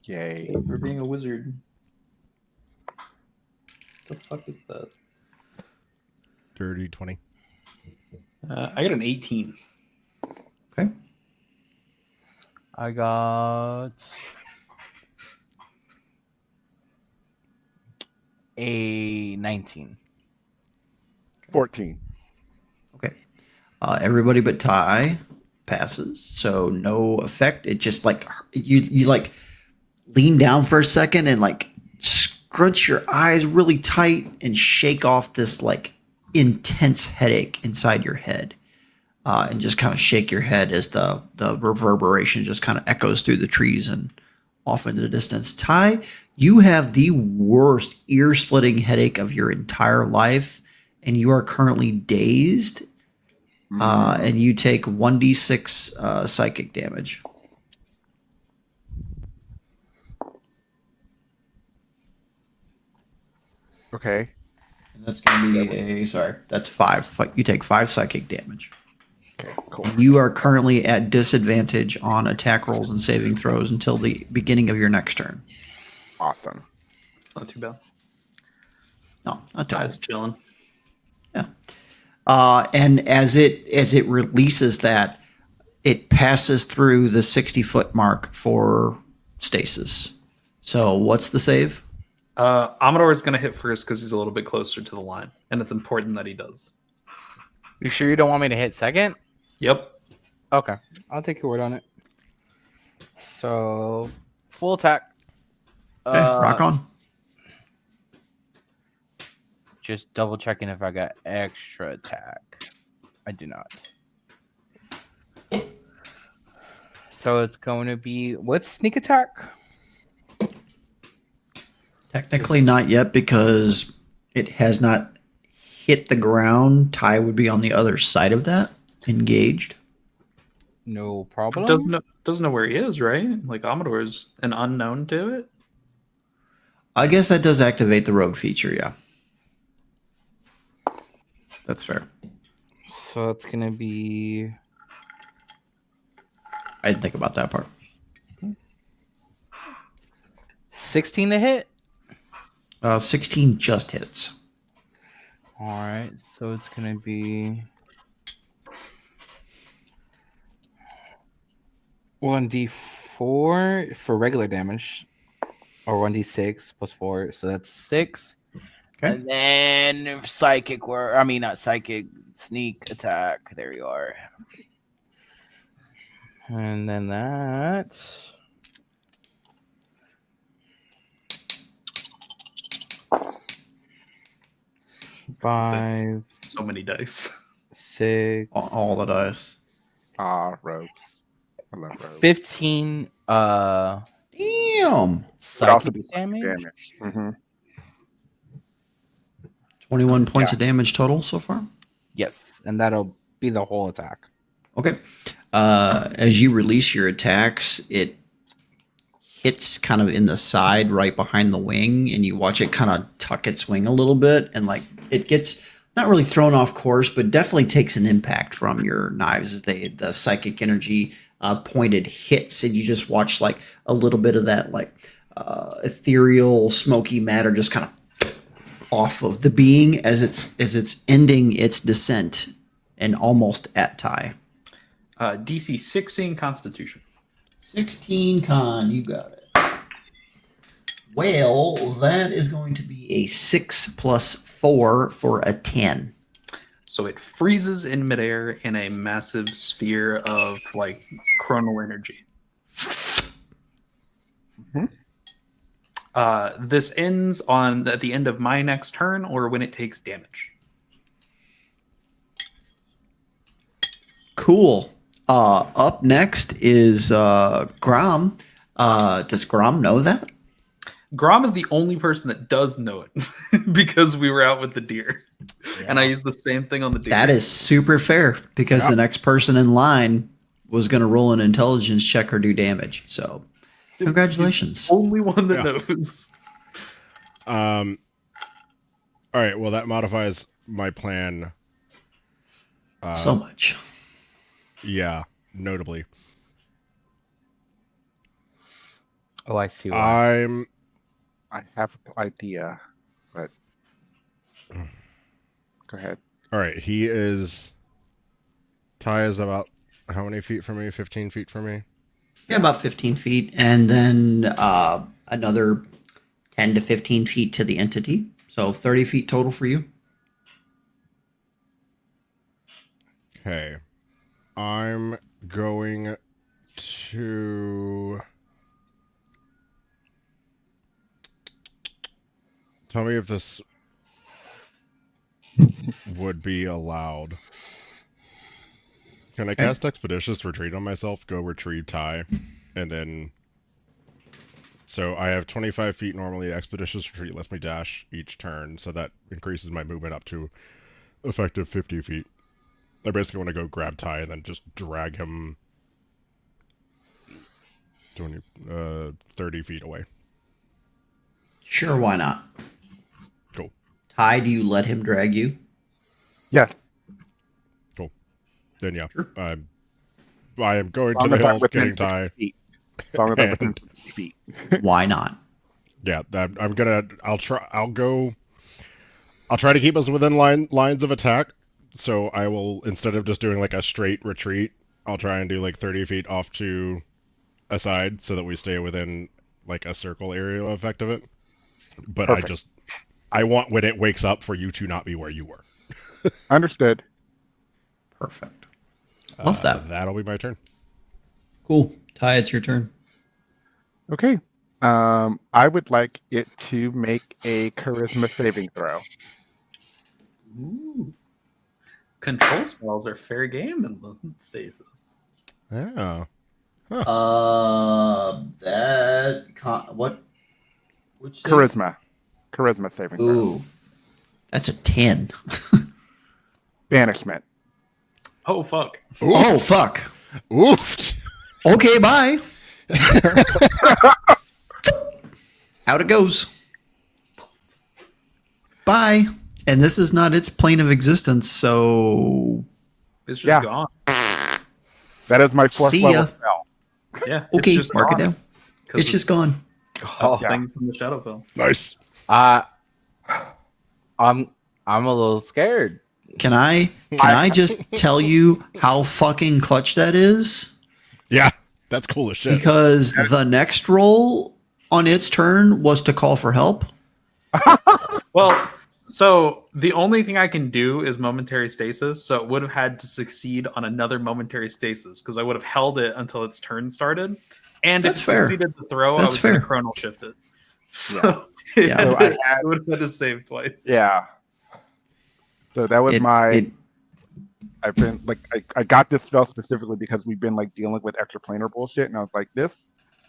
Yay. For being a wizard. What the fuck is that? Dirty 20. I got an 18. Okay. I got a 19. 14. Okay. Everybody but Ty passes, so no effect. It just like you like lean down for a second and like scrunch your eyes really tight and shake off this like intense headache inside your head, and just kind of shake your head as the reverberation just kind of echoes through the trees and off into the distance. Ty, you have the worst ear-splitting headache of your entire life, and you are currently dazed, and you take 1d6 psychic damage. Okay. And that's going to be that's 5. You take 5 psychic damage. Okay, cool. You are currently at disadvantage on attack rolls and saving throws until the beginning of your next turn. Awesome. Not too bad. No, not terrible. Ty's chilling. Yeah. And as it releases that, it passes through the 60-foot mark for stasis. So what's the save? Amador is going to hit first because he's a little bit closer to the line, and it's important that he does. You sure you don't want me to hit second? Yep. Okay, I'll take your word on it. So, full attack. Okay, rock on. Just double checking if I got extra attack. I do not. So it's going to be what's sneak attack? Technically not yet because it has not hit the ground. Ty would be on the other side of that, engaged. No problem. Doesn't know where he is, right? Like Amador is an unknown to it. I guess that does activate the rogue feature, yeah. That's fair. So it's gonna be I didn't think about that part. 16 to hit. 16 just hits. All right, so it's gonna be 1d4 for regular damage, or 1d6 plus 4, so that's 6. Okay. And then not psychic, sneak attack. There you are. And then that. Five, So many dice. 6, All the dice. Rogues. I love rogues. 15 Damn. Could also psychic be damage. Mm-hmm. 21 points of damage total so far. Yes, and that'll be the whole attack. Okay. As you release your attacks, it hits kind of in the side right behind the wing, and you watch it kind of tuck its wing a little bit, and like it gets not really thrown off course, but definitely takes an impact from your knives as the psychic energy pointed hits, and you just watch like a little bit of that like ethereal smoky matter just kind of off of the being as it's ending its descent and almost at Ty. DC 16 Constitution. 16 con, you got it. Well, that is going to be a 6 plus 4 for a 10. So it freezes in midair in a massive sphere of like chronal energy. This ends at the end of my next turn or when it takes damage. Cool. Up next is Grom. Does Grom know that? Grom is the only person that does know it because we were out with the deer. And I used the same thing on the deer. That is super fair because the next person in line was going to roll an intelligence check or do damage. So, congratulations. Only one that knows. All right. Well, that modifies my plan. So much. Yeah, notably. Oh, I see. Why. I have an idea, but go ahead. All right. Ty is about how many feet from me? 15 feet from me? Yeah, about 15 feet. And then another 10 to 15 feet to the entity. So 30 feet total for you. Okay. I'm going to... Tell me if this would be allowed. Can I cast Expeditious Retreat on myself, go retrieve Ty, and then... So I have 25 feet normally. Expeditious Retreat lets me dash each turn, so that increases my movement up to effective 50 feet. I basically want to go grab Ty and then just drag him 30 feet away. Sure, why not? Cool. Ty, do you let him drag you? Yes. Cool. Then yeah, Sure. I am going As to long the as I'm hill, within getting 60 Ty. feet. As long as I'm within 60 feet. Why not? Yeah, I'll try to keep us within lines of attack. So I will, instead of just doing like a straight retreat, I'll try and do like 30 feet off to a side so that we stay within like a circle area effect of it. But Perfect. I want when it wakes up for you to not be where you were. Understood. Perfect. Love that. That'll be my turn. Cool. Ty, it's your turn. Okay. I would like it to make a charisma saving throw. Ooh. Control spells are fair game in the stasis. Yeah. What? Which Charisma saving throw. Ooh, that's a 10. Banishment. Oh, fuck. Oh, fuck. Oof. Okay, bye. Out it goes. Bye. And this is not its plane of existence, so It's just Yeah. gone. That is my fourth See level ya. spell. Yeah. okay, it's just mark it gone, down. 'cause It's just gone. Oh, yeah. thing from the Shadowfell. Nice. I'm a little scared. Can I just tell you how fucking clutch that is? Yeah, that's cool as shit. Because the next roll on its turn was to call for help. Well, so the only thing I can do is momentary stasis. So it would have had to succeed on another momentary stasis because I would have held it until its turn started. And That's if it fair. succeeded the throw, I That's was going to fair. chronal shift it. So Yeah. So I had, it would have had to save twice. yeah. So that was I've been like, I got this spell specifically because we've been like dealing with extraplanar bullshit, and I was like, this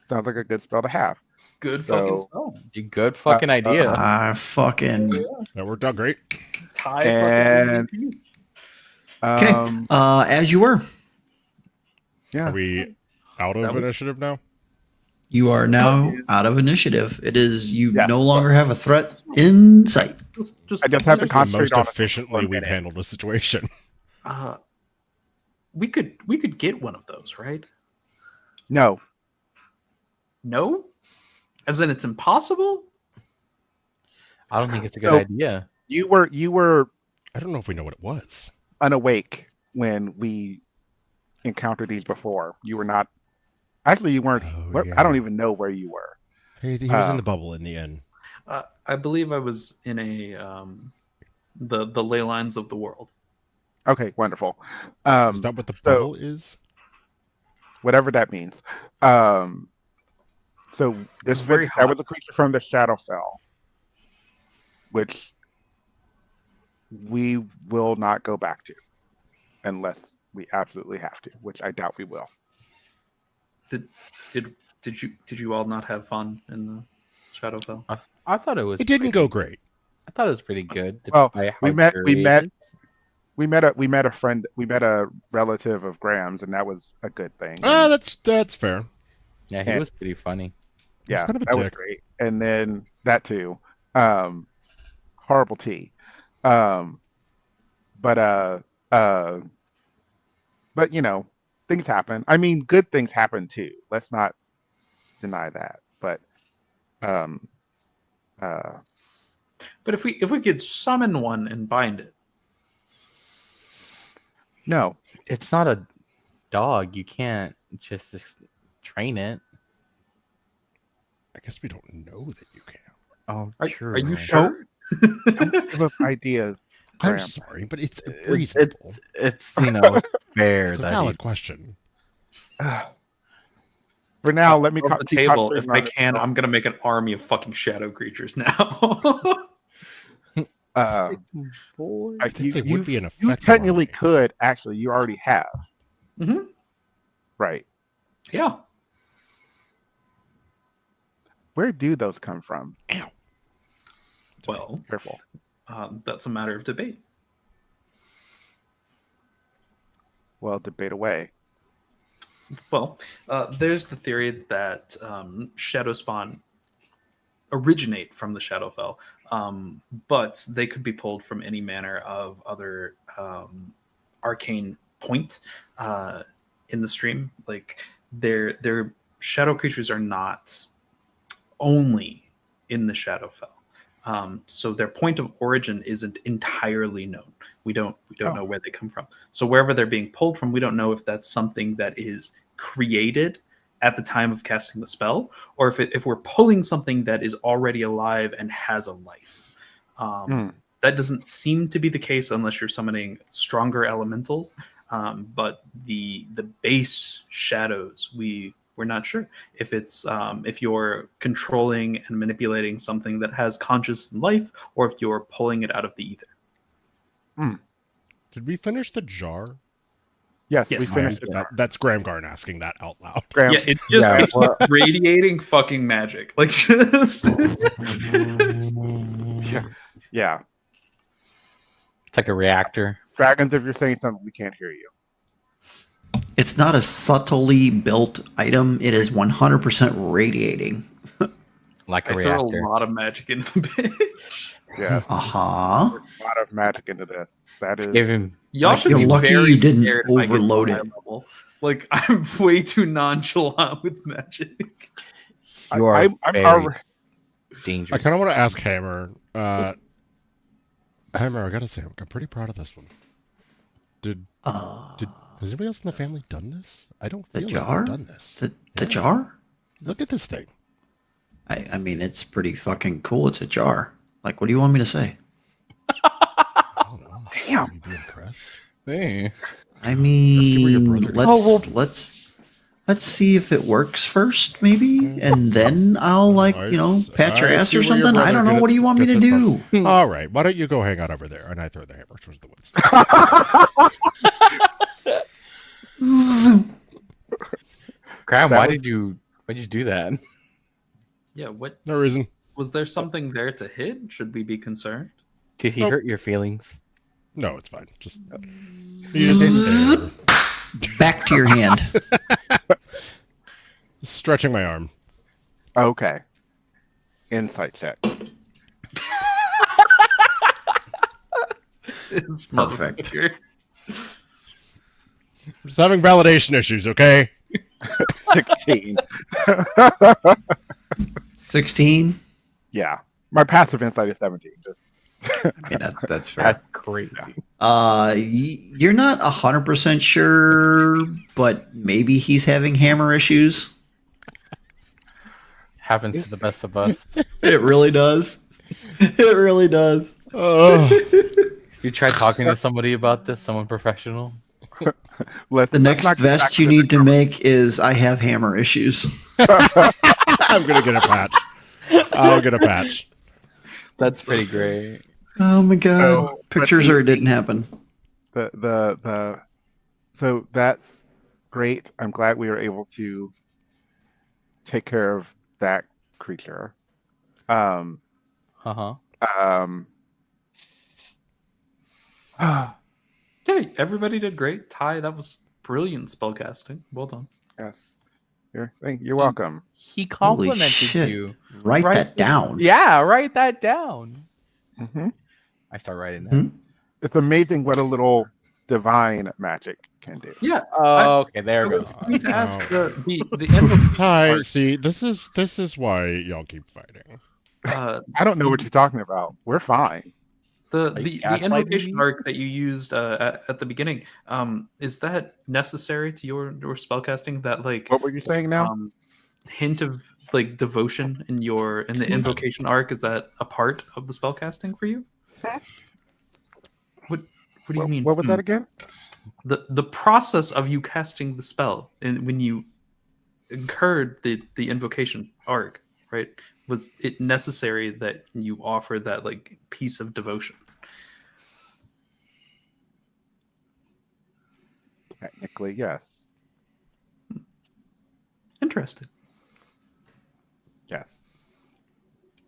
sounds like a good spell to have. Good So- fucking spell. Good fucking idea. fucking That worked out great. Tie And- fucking MVP. okay. As you were, Yeah. Are we out That of was- initiative now? you are now out of initiative. It is you Yeah. no longer have a threat in sight. Just I just have to The concentrate most on it efficiently for a we've minute. handled the situation. we could get one of those, right? No. No? As in it's impossible? I don't think it's a good So- idea. You were I don't know if we know what it was. unawake when we encountered these before. You were not. Actually, you weren't. Oh, I don't even know where you were. He was in the bubble in the end. I believe I was in a the ley lines of the world. Okay, wonderful. Is that what the so- bubble is? Whatever that means. So this It's very was, that hot. was a creature from the Shadowfell, which we will not go back to unless we absolutely have to, which I doubt we will. Did you all not have fun in the Shadowfell? I thought it was. It didn't go great. I thought it was pretty good. Well, despite how we met curated. we met a relative of Graham's, and that was a good thing. Ah, that's fair. Yeah, he and- was pretty funny. Yeah, kind of a that was dick. great. And then that too, horrible tea. But you know, things happen. I mean, good things happen too. Let's not deny that. But But if we could summon one and bind it, no, It's not a dog. You can't just train it. I guess we don't know that you can. Oh, are you sure? don't give us ideas. I'm Graham. sorry, but it's It- reasonable. It's fair It's a that valid question. For now, let me Off the keep table. If concentrating I on can, it. I'm gonna make an army of fucking shadow creatures now. boy. I think they would be an You effective technically army. could actually. You already have, Mhm. right? Yeah. Where do those come from? Well, Careful. that's a matter of debate. Well, debate away. Well, there's the theory that Shadow Spawn originate from the Shadowfell, but they could be pulled from any manner of other arcane point in the stream. Like their shadow creatures are not only in the Shadowfell. So their point of origin isn't entirely known. We don't know where they come from. So wherever they're being pulled from, we don't know if that's something that is created at the time of casting the spell, or if we're pulling something that is already alive and has a life. That doesn't seem to be the case unless you're summoning stronger elementals. But the base shadows, we're not sure if it's if you're controlling and manipulating something that has conscious life, or if you're pulling it out of the ether. Did we finish the jar? Yes, Yes. we finished it. That's Graham Garn asking that out loud. Graham, Yeah, it's just Yeah, it's well- radiating fucking magic. Like just yeah. It's like a reactor. Dragons, if you're saying something, we can't hear you. It's not a subtly built item. It is 100% radiating. Like I a throw reactor. a lot of magic into the bitch. Yeah, Uh-huh. a lot of magic into this. That is. Give him. Y'all should You're be lucky very you didn't scared if I get to overload high it. level. Like I'm way too nonchalant with magic. You are I'm very already- dangerous. I kind of want to ask Hammer. Hammer, I gotta say, I'm pretty proud of this one. Has anybody else in the family done this? I don't The feel jar? like I've done this. the Yeah. jar? Look at this thing. I mean, it's pretty fucking cool. It's a jar. Like, what do you want me to say? I don't know. Damn. You'd be impressed. Hey. I give her your mean, brother. let's see if it works first, maybe, and then I'll pat your I ass see or where your something. I brother don't know. gets- What do you want me to gets do? it All right, why don't you go hang out over there, and I throw the hammer towards the woods. Graham, That why was- did you do that? Yeah, what No reason. was there something there to hit? Should we be concerned? Did he Nope. hurt your feelings? No, it's fine. Just he is there. Back to your hand. Stretching my arm. Okay. Insight check. It's Perfect. motherfucker. Just having validation issues, okay? 16. 16. Yeah. My passive insight is 17. Just I mean, that's fair. That's crazy. You're not 100% sure, but maybe he's having hammer issues. Happens to the best of us. It really does. It really does. Oh, If you try talking to somebody about this, someone professional, let's The next not get back vest you to the need to make is I have hammer issues. I'm gonna get a patch. I'll get a patch. That's pretty great. Oh my god. So, Pictures or it didn't happen. So that's great. I'm glad we were able to take care of that creature. Um, Uh-huh. um, Okay, everybody did great. Ty, that was brilliant spellcasting. Well done. yes. You're welcome. He Holy complimented shit. you. Write Write that this- down. Yeah, write that down. hmm I start writing that. Hmm? It's amazing what a little divine magic can do. Yeah. Oh, okay, there I it was goes. going to ask Oh. the end of Hi. See, this is why y'all keep fighting. I don't know what you're talking about. We're fine. the Are you the gaslighting invocation me? arc that you used at the beginning. Is that necessary to your spellcasting? That like What were you saying now? hint of like devotion in the invocation arc, is that a part of the spellcasting for you? What do you mean? What was that again? The process of you casting the spell and when you incurred the invocation arc, right? Was it necessary that you offer that like piece of devotion? Technically, yes. Interesting. Yes.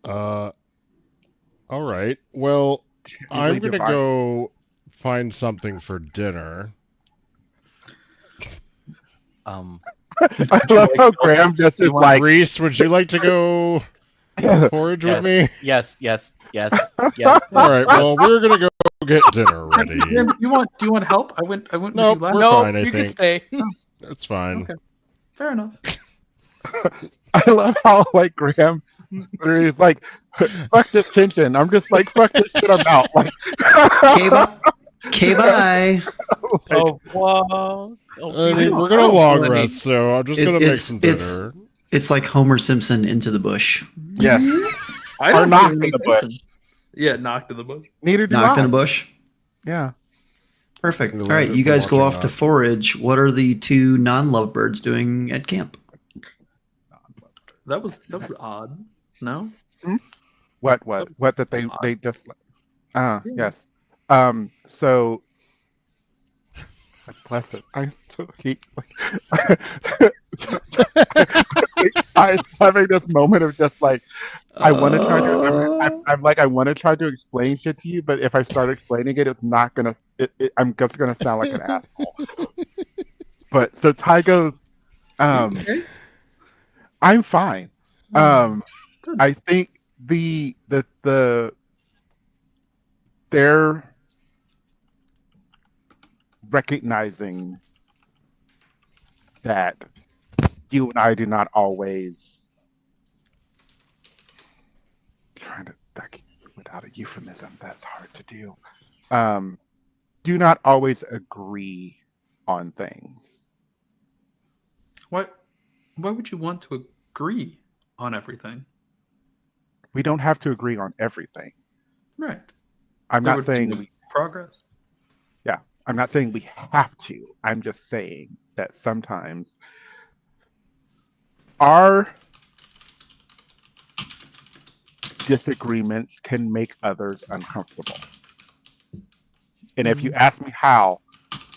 All right. Well, I'm Usually gonna divine. go find something for dinner. I love how Graham just is like, Reese, would you like to go forage with me? Yes. Yes. All right. Well, we're gonna go get dinner ready. Do you want help? I went Nope, with you last. we're No, fine, I you can think. stay. That's fine. Okay. Fair enough. I love how like Graham is like, fuck this tension. I'm just like, fuck this shit. I'm out. Like, Okay, bye. Oh, wow. I mean, we're I gonna don't long really- rest, so I'm just gonna make some it's dinner. it's like Homer Simpson into the bush. yes. I Or don't knocked feel in any the bush. tension. Yeah, knocked in the bush. Neither do Knocked I. in a bush. Yeah. Perfect. The All right, way you that guys go we're off to watching forage. What are the two non-lovebirds doing at camp? That was odd. No? What that they just Yeah. yes. So bless it. I so keep I was having this moment of just like I want to try to I'm like I want to try to explain shit to you, but if I start explaining it, it's not gonna I'm just gonna sound like an asshole. But so Ty goes, Okay. I'm fine. Good. I think they're recognizing that you and I do not always trying to without a euphemism, that's hard to do. Do not always agree on things. Why would you want to agree on everything? We don't have to agree on everything. Right. I'm There not would be saying no progress. I'm not saying we have to. I'm just saying that sometimes our disagreements can make others uncomfortable. And if you ask me how,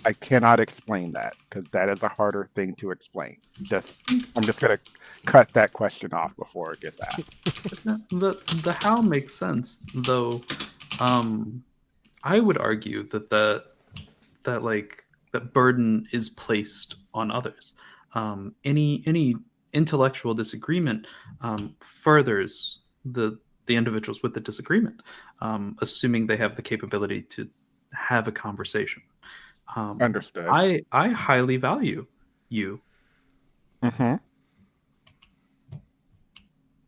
I cannot explain that because that is a harder thing to explain. I'm just gonna cut that question off before it gets asked. No, the how makes sense though. I would argue that that burden is placed on others. Any intellectual disagreement furthers the individuals with the disagreement, assuming they have the capability to have a conversation. Understood. I highly value you. Mm-hmm.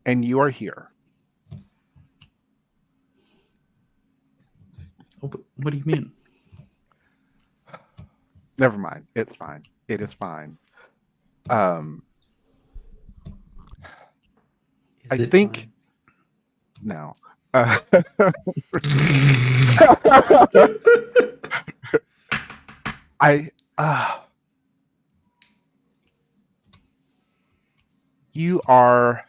And you are here. Oh, but what do you mean? Never mind. It's fine. It is fine. Is I it think- fine? No. You are.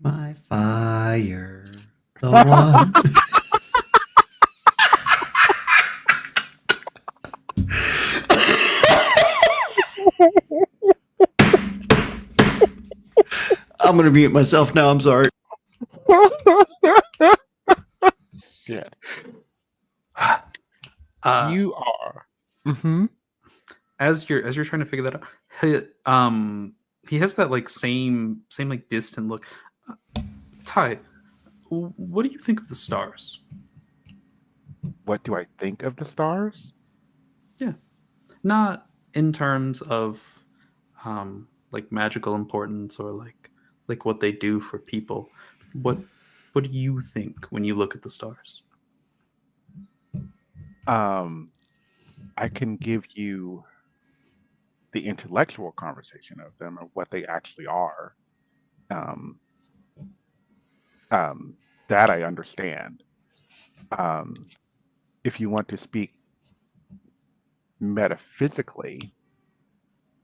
My fire, the one. I'm gonna mute myself now. I'm sorry. Shit. You You are. Mm-hmm. as you're trying to figure that out, he has that like same like distant look. Ty, what do you think of the stars? What do I think of the stars? Yeah, not in terms of like magical importance or like what they do for people. What do you think when you look at the stars? I can give you the intellectual conversation of them of what they actually are. Um, that I understand. Um, if you want to speak metaphysically,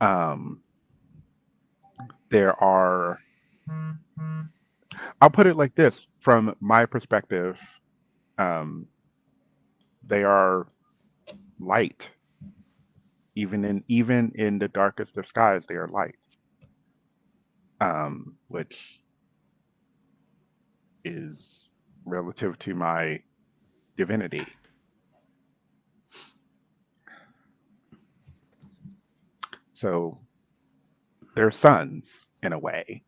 um, there are. I'll put it like this: from my perspective, um, they are light. Even in the darkest of skies, they are light, which is relative to my divinity. So they're suns in a way.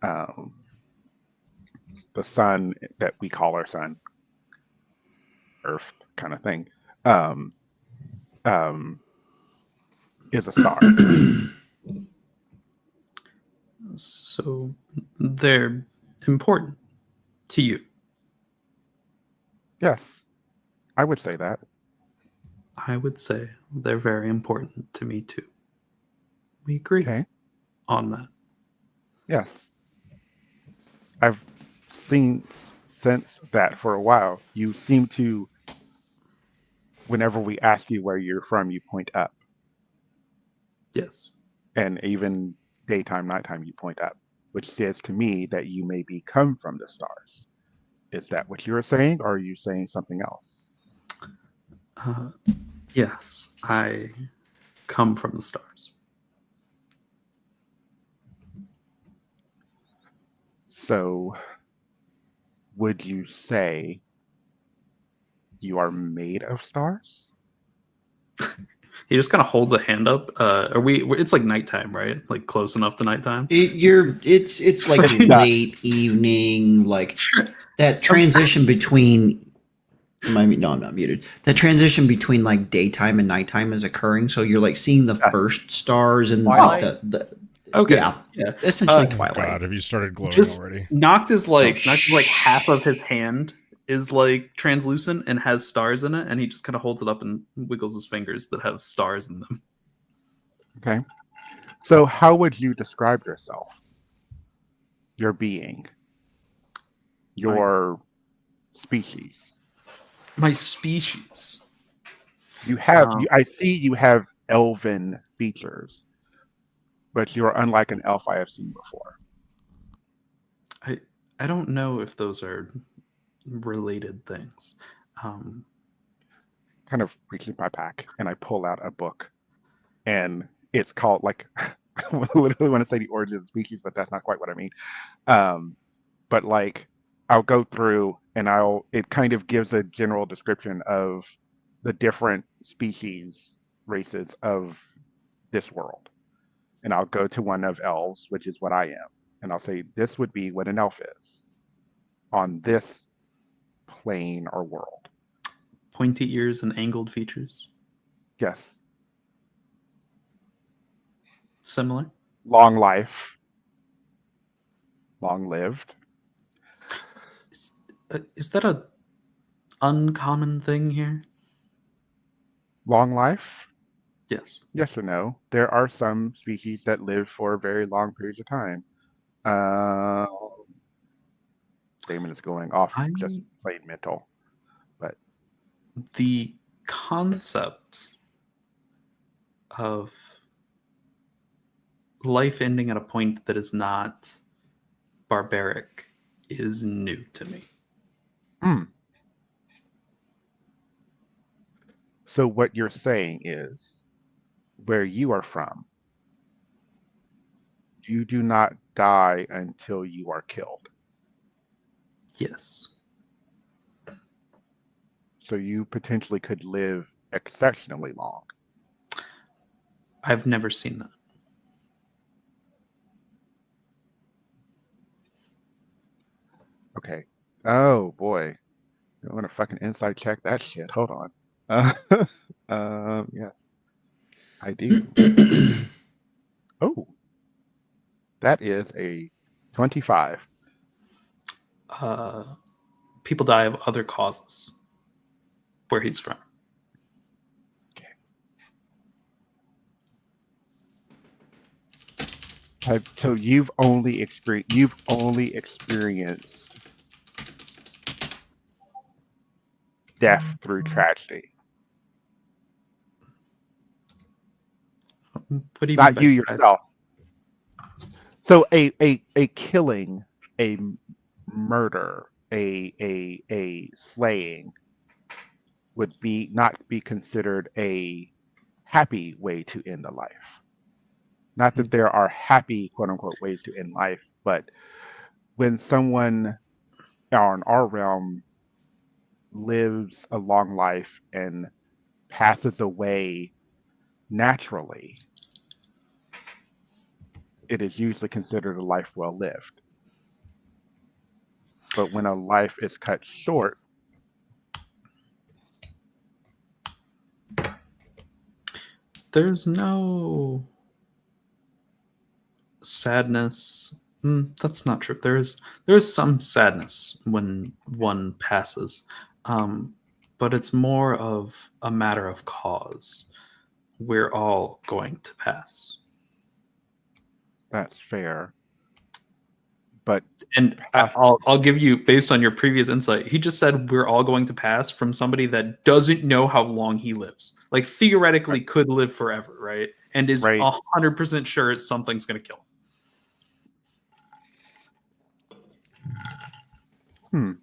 Um, the sun that we call our sun, Earth kind of thing, um, um, is a star. So they're important to you. Yes, I would say that. I would say they're very important to me too. We agree Okay. on that. Yes, I've seen since that for a while. You seem to, whenever we ask you where you're from, you point up, Yes. and even daytime, nighttime, you point up, which says to me that you maybe come from the stars. Is that what you're saying, or are you saying something else? Yes, I come from the stars. So, would you say you are made of stars? He just kind of holds a hand up. Are we? It's like nighttime, right? Like close enough to nighttime. It's like Yeah. late evening, like that transition between. No, I'm not muted. That transition between like daytime and nighttime is occurring, so you're like seeing the Yeah. first stars and Twilight? like the Okay. yeah, Yeah. essentially Oh Twilight. God, have you started glowing Just already? Noct is like Oh, Noct is like half of his hand is like translucent and has stars in it, and he just kind of holds it up and wiggles his fingers that have stars in them. Okay. So, how would you describe yourself? Your being, your species. My species. You have. Um, I see you have elven features, but you are unlike an elf I have seen before. I don't know if those are related things. Kind of reach in my pack and I pull out a book, and it's called like I literally want to say the origin of the species, but that's not quite what I mean. But like I'll go through and it kind of gives a general description of the different species, races of this world. And I'll go to one of elves, which is what I am, and I'll say this would be what an elf is on this plane or world. Pointy ears and angled features. Yes. Similar. Long life. Long lived. Is that a uncommon thing here? Long life? Yes. Yes or no? There are some species that live for very long periods of time. Damon is going off just plain mental. But the concept of life ending at a point that is not barbaric is new to me. So what you're saying is, where you are from, you do not die until you are killed. Yes. So you potentially could live exceptionally long. I've never seen that. Okay. Oh boy. I'm gonna fucking insight check that shit. Hold on. Yeah, I do. Oh, that is a 25. People die of other causes where he's from. So you've only experienced death through tragedy. What do you Not mean you by yourself. So a killing, a murder, a slaying would not be considered a happy way to end a life. Not that there are happy, quote unquote, ways to end life, but when someone in our realm lives a long life and passes away naturally, it is usually considered a life well lived. But when a life is cut short, There's no sadness. That's not true. There's some sadness when one passes, but it's more of a matter of cause. We're all going to pass. that's fair. But And I'll give you, based on your previous insight, he just said we're all going to pass from somebody that doesn't know how long he lives. Like theoretically could live forever, right? And is Right. 100% sure something's going to kill him.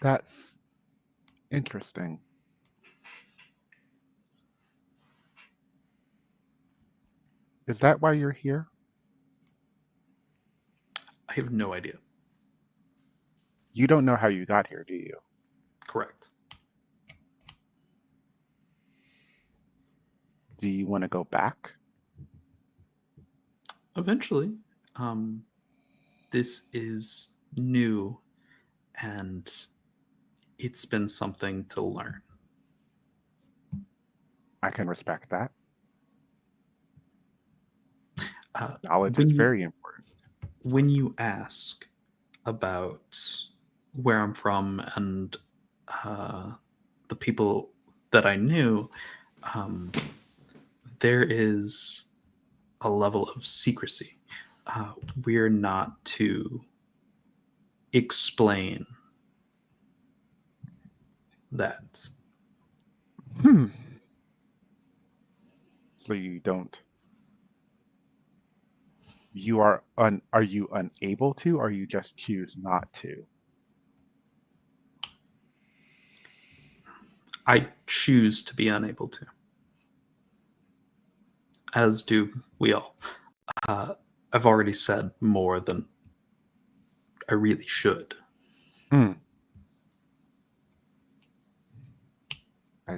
That's interesting. Is that why you're here? I have no idea. You don't know how you got here, do you? Correct. Do you want to go back? Eventually. This is new and it's been something to learn. I can respect that. Knowledge is very important. When you ask about where I'm from and the people that I knew, there is a level of secrecy. We're not to explain that. So you don't. Are you unable to, or you just choose not to? I choose to be unable to. As do we all. I've already said more than I really should. I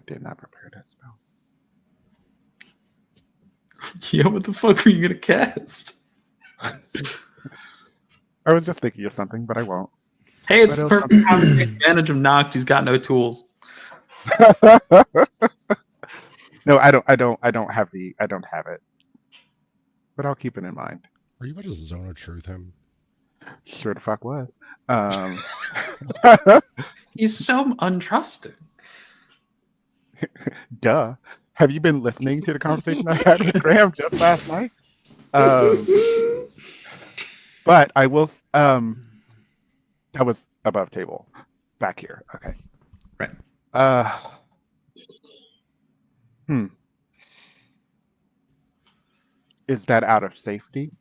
did not prepare that spell. Yeah, what the fuck are you gonna cast? I was just thinking of something, but I won't. Hey, it's the perfect time to take advantage of Noct. He's got no tools. No, I don't have it. But I'll keep it in mind. Are you about to zone of truth him? Sure the fuck was. He's so untrusting. Duh. Have you been listening to the conversation I had with Graham just last night? But I will. That was above table, back here. Okay. Right. Is that out of safety?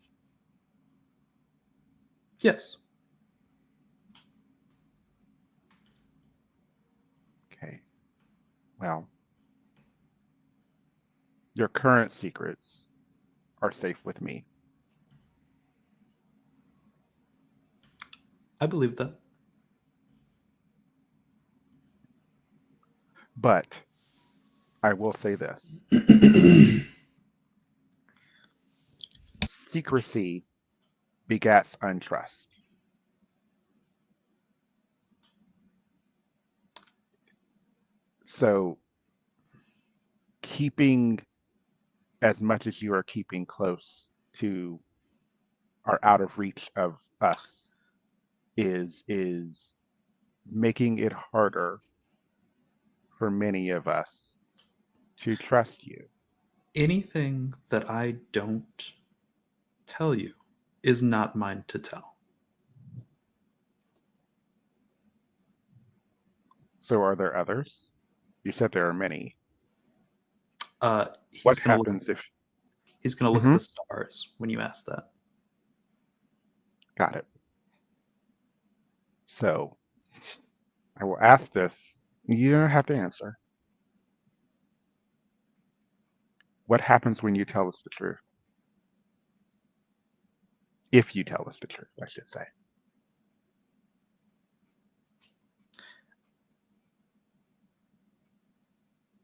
Yes. Okay. Well, your current secrets are safe with me. I believe that. But I will say this. Secrecy begats untrust. So keeping as much as you are keeping close to or out of reach of us is making it harder for many of us to trust you. Anything that I don't tell you is not mine to tell. So are there others? You said there are many. He's What gonna happens if... He's going to look at the stars when you ask that. Got it. So I will ask this. You don't have to answer. What happens when you tell us the truth? If you tell us the truth, I should say.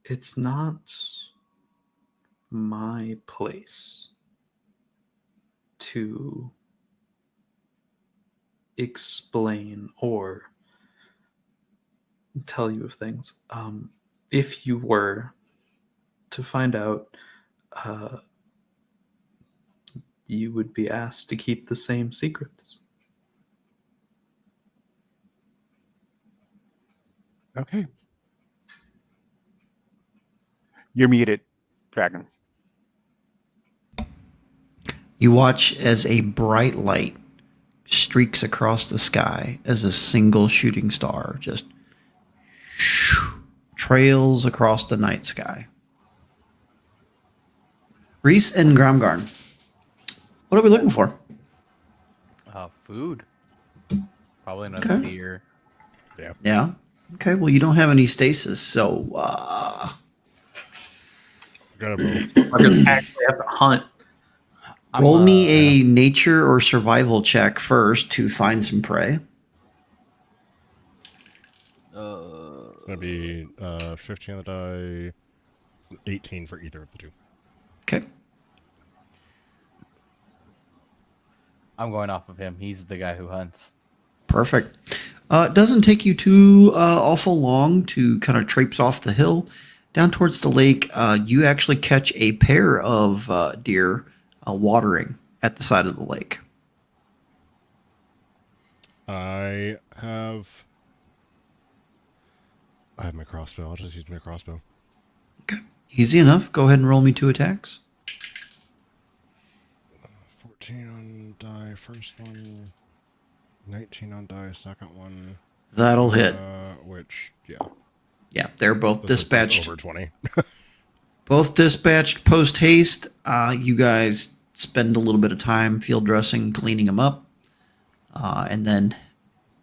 It's not my place to explain or tell you of things. If you were to find out, you would be asked to keep the same secrets. Okay. You're muted, Dragons. You watch as a bright light streaks across the sky as a single shooting star just trails across the night sky. Reese and Gramgarn, what are we looking for? Food. Probably another Okay. deer. Yeah. Okay. Well, you don't have any stasis, so Got a bow. I just actually have to hunt. roll me a nature or survival check first to find some prey. Gonna be 15 on the die, 18 for either of the two. Okay. I'm going off of him. He's the guy who hunts. Perfect. It doesn't take you too awful long to kind of traipse off the hill down towards the lake. You actually catch a pair of deer watering at the side of the lake. I have my crossbow. I'll just use my crossbow. Okay. Easy enough. Go ahead and roll me 2 attacks. 14 on die, first one. 19 on die, second one. That'll hit. Which, yeah. Yeah, they're both This is dispatched. over 20. Both dispatched post haste. You guys spend a little bit of time field dressing, cleaning them up, and then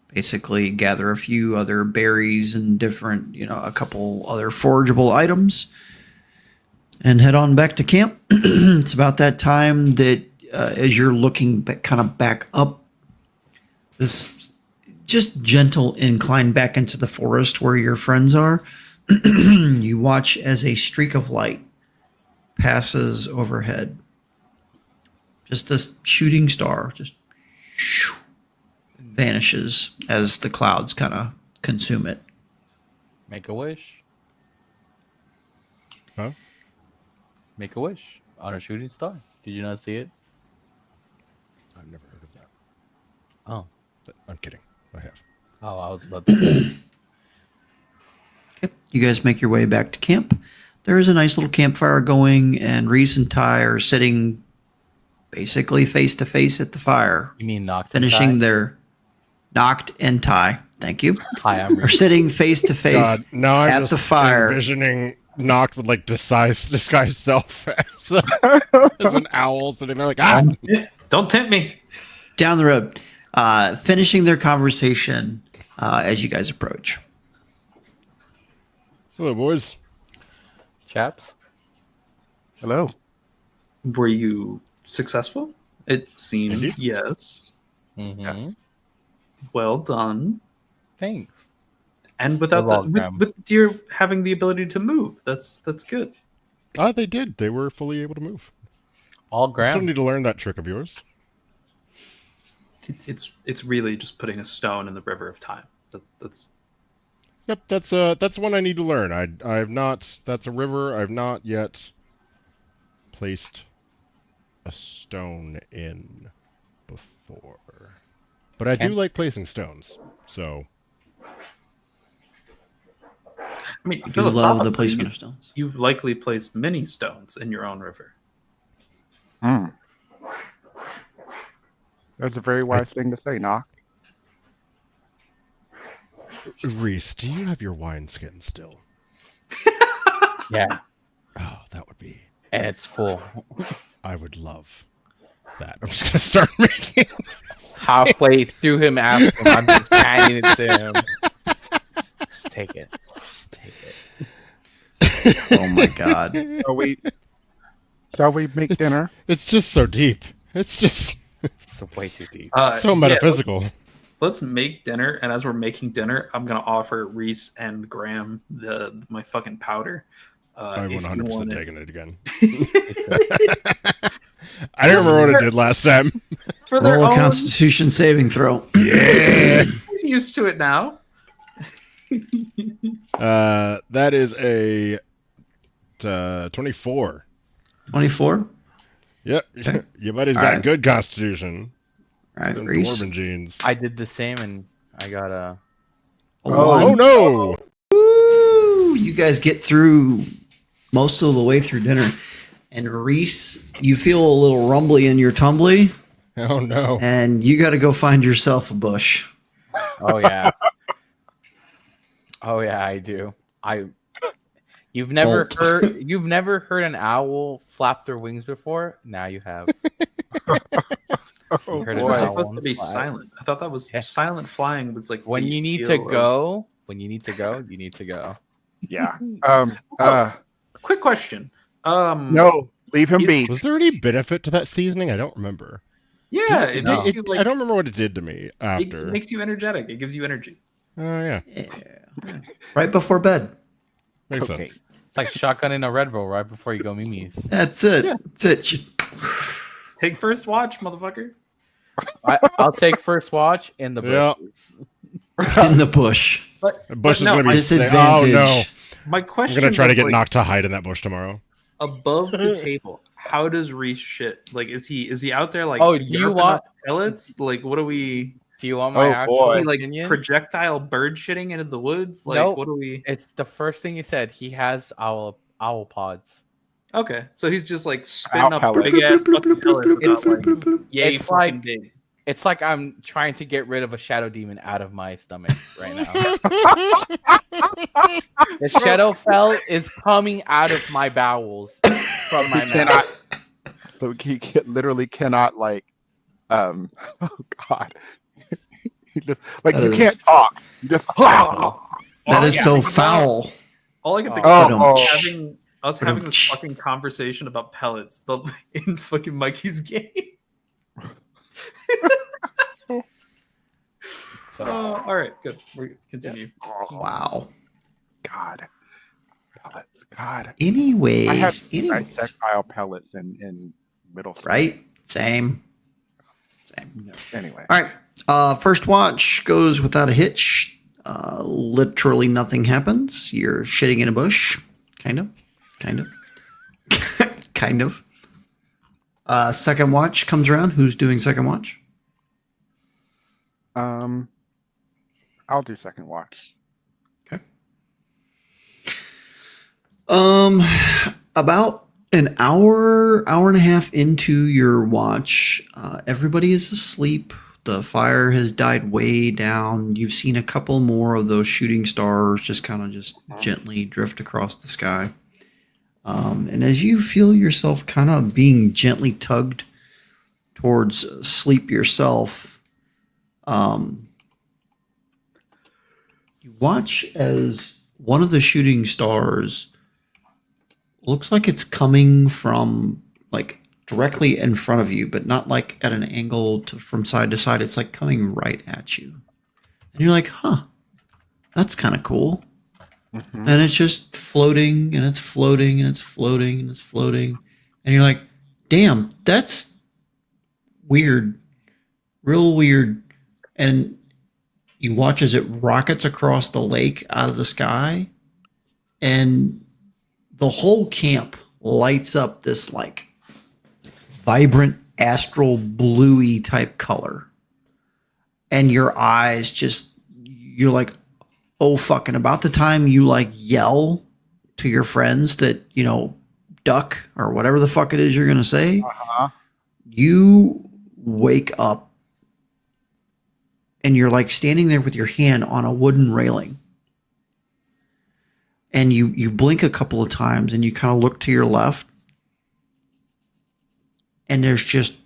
basically gather a few other berries and different, a couple other forageable items, and head on back to camp. It's about that time that as you're looking kind of back up this just gentle incline back into the forest where your friends are, you watch as a streak of light passes overhead. Just this shooting star just vanishes as the clouds kind of consume it. Make a wish. Huh? Make a wish on a shooting star. Did you not see it? I've never heard of that. Oh. But I'm kidding. I have. Oh, I was about to. Okay. You guys make your way back to camp. There is a nice little campfire going, and Reese and Ty are sitting basically face to face at the fire, You mean knocked? finishing their knocked and Ty. Thank you. Hi, I'm Are sitting face to face God, now I'm at just the fire. envisioning Noct would like disguise self as an owl sitting there like Don't tempt me. Down the road, finishing their conversation as you guys approach. Hello, boys. Chaps. Hello. Were you successful? It seems Indeed. yes. Mm-hmm. Well done. Thanks. And without You're the welcome. with deer having the ability to move, that's good. They did. They were fully able to move. All I still ground. need to learn that trick of yours. It's really just putting a stone in the river of time. That's Yep, that's one I need to learn. I've not. That's a river I've not yet placed a stone in before. But I do Can- like placing stones. So I mean, I do love the philosophically, placement of stones. You've likely placed many stones in your own river. Hmm. That's a very wise thing to say, Noct. Reese, do you have your wineskin still? Yeah, Oh, that would be. and it's full. I would love that. I'm just gonna start making. Halfway through him asking, I'm just handing it to him. Just take it. Just take it. Oh my god. Shall we make dinner? It's just so deep. It's just It's way too deep. so Yeah, metaphysical. let's make dinner, and as we're making dinner, I'm gonna offer Reese and Graham my fucking powder. I'm if you 100% want it. taking it again. I don't remember what I did last time. For their Roll a own, Constitution saving throw. Yeah. he's used to it now. That is a 24. 24. Yep. Okay. Your buddy's All got right. good constitution. All right, Them Reese. dwarven genes. I did the same, and I got a. A Oh, one. Oh no! Woo! You guys get through most of the way through dinner. And Reese, you feel a little rumbly in your tumbly, Oh no! and you got to go find yourself a bush. Oh yeah. Oh yeah, I do. You've never Bolt. heard an owl flap their wings before? Now you have. Oh, Heard It's of boy. an owl supposed on to be fly. silent. I thought that was Yeah. silent flying was like When the you need to feel of- go, you need to go. Yeah. Quick question. No, leave him be. Was there any benefit to that seasoning? I don't remember. Yeah, it No. makes you like. I don't remember what it did to me It after. makes you energetic. It gives you energy. Oh yeah, Yeah. Right before bed. makes Okay. sense. It's like shotgunning a Red Bull right before you go Mimi's. That's it. Yeah. That's it. Take first watch, motherfucker. I'll take first watch in the Yeah. bushes. In the bush. But Bush is no, gonna be. Disadvantage. Oh no! my I'm question. gonna try to was, get like, knocked to hide in that bush tomorrow. above the table. How does Reese shit? Like, is he out there like? Oh, do you yarping want- up pellets? Like, what are we? Do you want my Oh, actual boy. Like opinion? projectile bird shitting into the woods? Like, Nope. what are we? It's the first thing you said. He has owl pods. Okay, so he's just like spitting Owl up pellets. big ass fucking pellets It's- about like yay it's fucking like- big. It's like I'm trying to get rid of a shadow demon out of my stomach right now. The Shadowfell is coming out of my bowels from my He mouth. cannot. So literally cannot like. Oh God. He just, like That you is- can't talk. You just. That is yeah. so foul. All I can think Oh, of oh. is having this Ba-dum-tsh. fucking conversation about pellets in fucking Mikey's game. So, All right, good. We continue. Wow. God. Pellets. God. Anyways, I have anyways. projectile pellets in middle school. Right? Same. Anyway. All right. First watch goes without a hitch. Literally nothing happens. You're shitting in a bush. Kind of. Kind of. Kind of. Second watch comes around. Who's doing second watch? I'll do second watch. About an hour and a half into your watch, everybody is asleep. The fire has died way down. You've seen a couple more of those shooting stars just kind of just gently drift across the sky. And as you feel yourself kind of being gently tugged towards sleep yourself, you watch as one of the shooting stars looks like it's coming from like directly in front of you, but not like at an angle from side to side. It's like coming right at you. And you're like, huh, that's kind of cool. Mhm. And it's just floating and it's floating and it's floating and it's floating. And you're like, damn, that's weird. Real weird. And you watch as it rockets across the lake out of the sky. And the whole camp lights up this like vibrant astral bluey type color. And your eyes just, you're like, oh fuck. And about the time you like yell to your friends that, you know, duck or whatever the fuck it is you're going to say, Uh-huh. you wake up and you're like standing there with your hand on a wooden railing. And you blink a couple of times and you kind of look to your left and there's just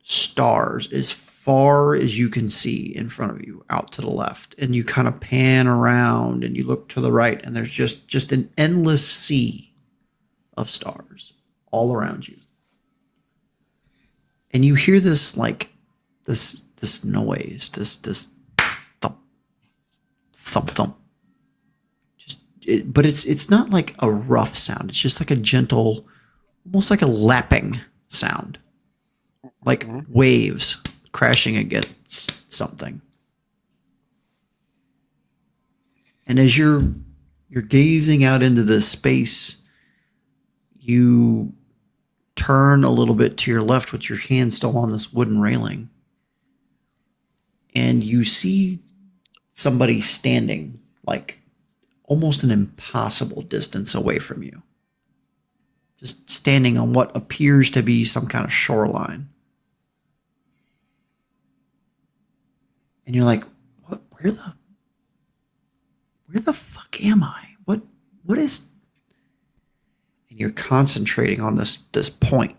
stars as far as you can see in front of you out to the left. And you kind of pan around and you look to the right and there's just an endless sea of stars all around you. And you hear this like this noise, this thump, thump, thump. But it's not like a rough sound. It's just like a gentle, almost like a lapping sound, like waves crashing against something. And as you're gazing out into this space, you turn a little bit to your left with your hand still on this wooden railing, and you see somebody standing like almost an impossible distance away from you. Just standing on what appears to be some kind of shoreline. And you're like, what, where the fuck am I? What is, and you're concentrating on this point.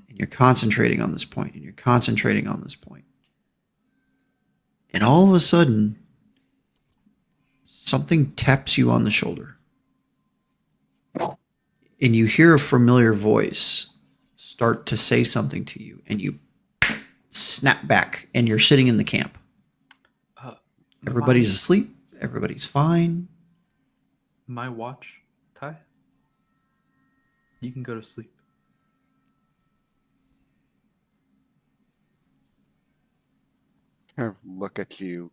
And you're concentrating on this point, and you're concentrating on this point. And all of a sudden, something taps you on the shoulder. And you hear a familiar voice start to say something to you, and you snap back, and you're sitting in the camp. Everybody's asleep. Everybody's fine. My watch, Ty. You can go to sleep. Kind of look at you.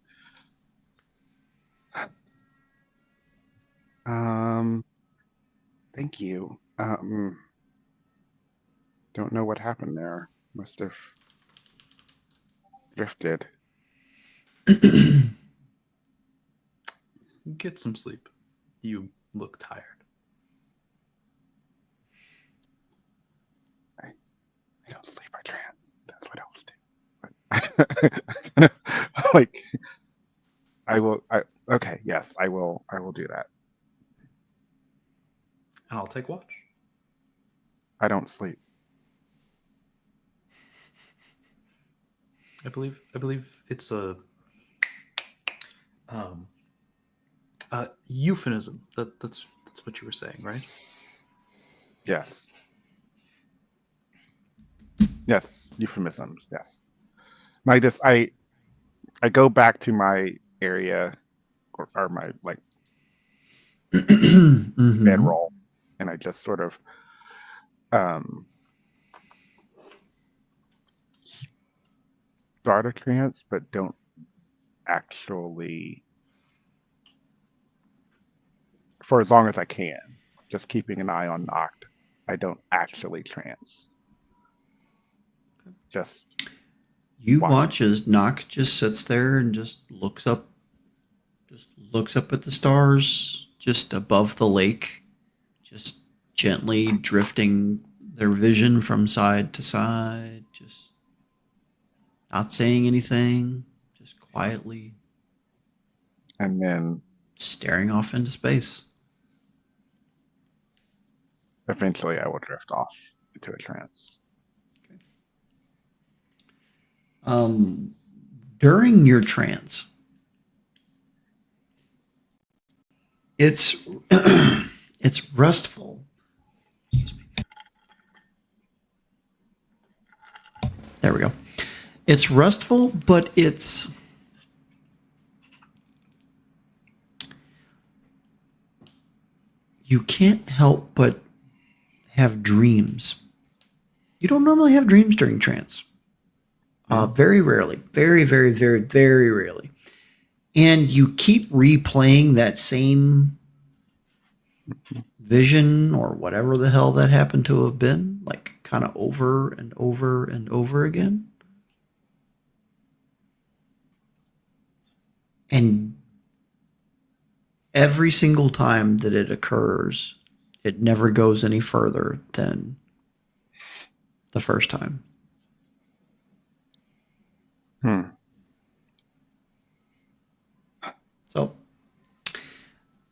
Thank you. Don't know what happened there. Must have drifted. Get some sleep. You look tired. I don't sleep, I trance. That's what elves do. But like, okay, yes, I will do that. And I'll take watch. I don't sleep. I believe it's a euphemism. That's what you were saying, right? Yes. Yes, euphemisms, yes. I go back to my area or my like bedroll, and I just sort of start a trance, but don't actually, for as long as I can, just keeping an eye on Noct. I don't actually trance. Just you watch as Noct just sits there and just looks up at the stars just above the lake, just gently drifting their vision from side to side, just not saying anything, just quietly and then staring off into space. Eventually, I will drift off into a trance. During your trance, it's it's restful. Excuse me. There we go. It's restful, but it's you can't help but have dreams. You don't normally have dreams during trance. Very rarely. Very, very, very, very rarely. And you keep replaying that same vision or whatever the hell that happened to have been, like kind of over and over and over again. And every single time that it occurs, it never goes any further than the first time. So,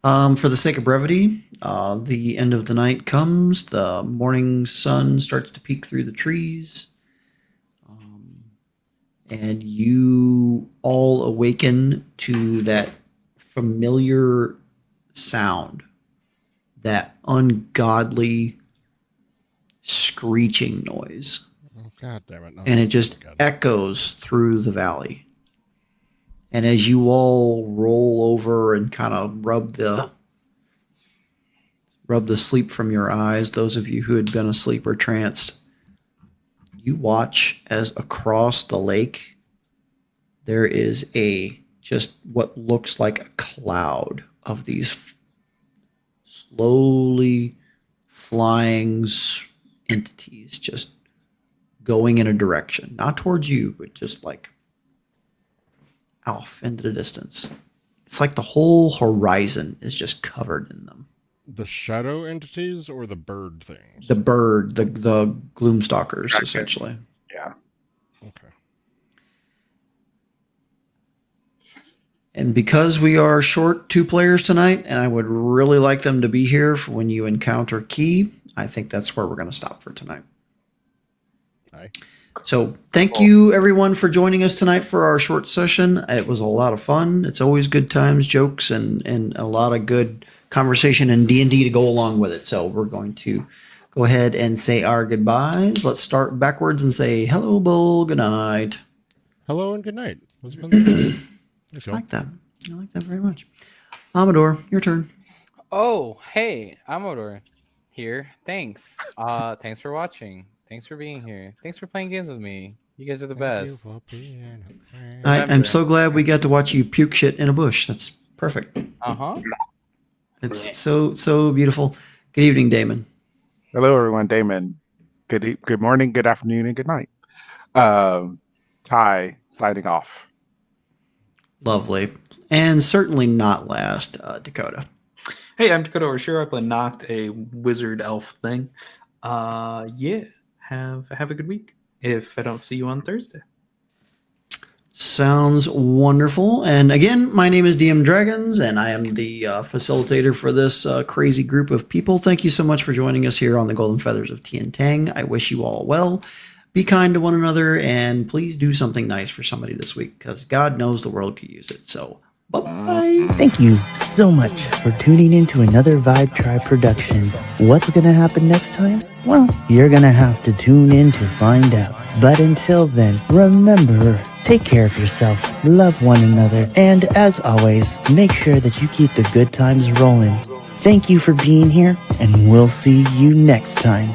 for the sake of brevity, the end of the night comes. The morning sun starts to peek through the trees. And you all awaken to that familiar sound, that ungodly screeching noise. Oh, God damn it. No, And it just God. echoes through the valley. And as you all roll over and kind of rub the sleep from your eyes, those of you who had been asleep or tranced, you watch as across the lake there is just what looks like a cloud of these slowly flying entities just going in a direction, not towards you, but just like off into the distance. It's like the whole horizon is just covered in them. The shadow entities or the bird things? The bird, the gloomstalkers, Gotcha. essentially. Yeah. Okay. And because we are short 2 players tonight, and I would really like them to be here for when you encounter Key, I think that's where we're going to stop for tonight. Aye. So thank you everyone for joining us tonight for our short session. It was a lot of fun. It's always good times, jokes, and a lot of good conversation and D&D to go along with it. So we're going to go ahead and say our goodbyes. Let's start backwards and say hello, Bull. Good night. Hello and good night. It was fun. Thanks, I y'all. like that. I like that very much. Amador, your turn. Oh, hey, Amador here. Thanks. Thanks for watching. Thanks for being here. Thanks for playing games with me. You guys are the Thank you best. for being a friend. I'm Remember. so glad we got to watch you puke shit in a bush. That's perfect. Uh-huh. It's so beautiful. Good evening, Damon. Hello, everyone. Damon. Good morning, good afternoon, and good night. Ty signing off. Lovely. And certainly not last, Dakota. Hey, I'm Dakota Oshiro. I play Noct, a wizard elf thing. Yeah, have a good week. If I don't see you on Thursday. Sounds wonderful. And again, my name is DM Dragons, and I am the facilitator for this crazy group of people. Thank you so much for joining us here on the Golden Feathers of Tian Tang. I wish you all well. Be kind to one another, and please do something nice for somebody this week, because God knows the world could use it. So, bye-bye. Thank you so much for tuning in to another Vibe Tribe production. What's going to happen next time? Well, you're going to have to tune in to find out. But until then, remember, take care of yourself, love one another, and as always, make sure that you keep the good times rolling. Thank you for being here, and we'll see you next time.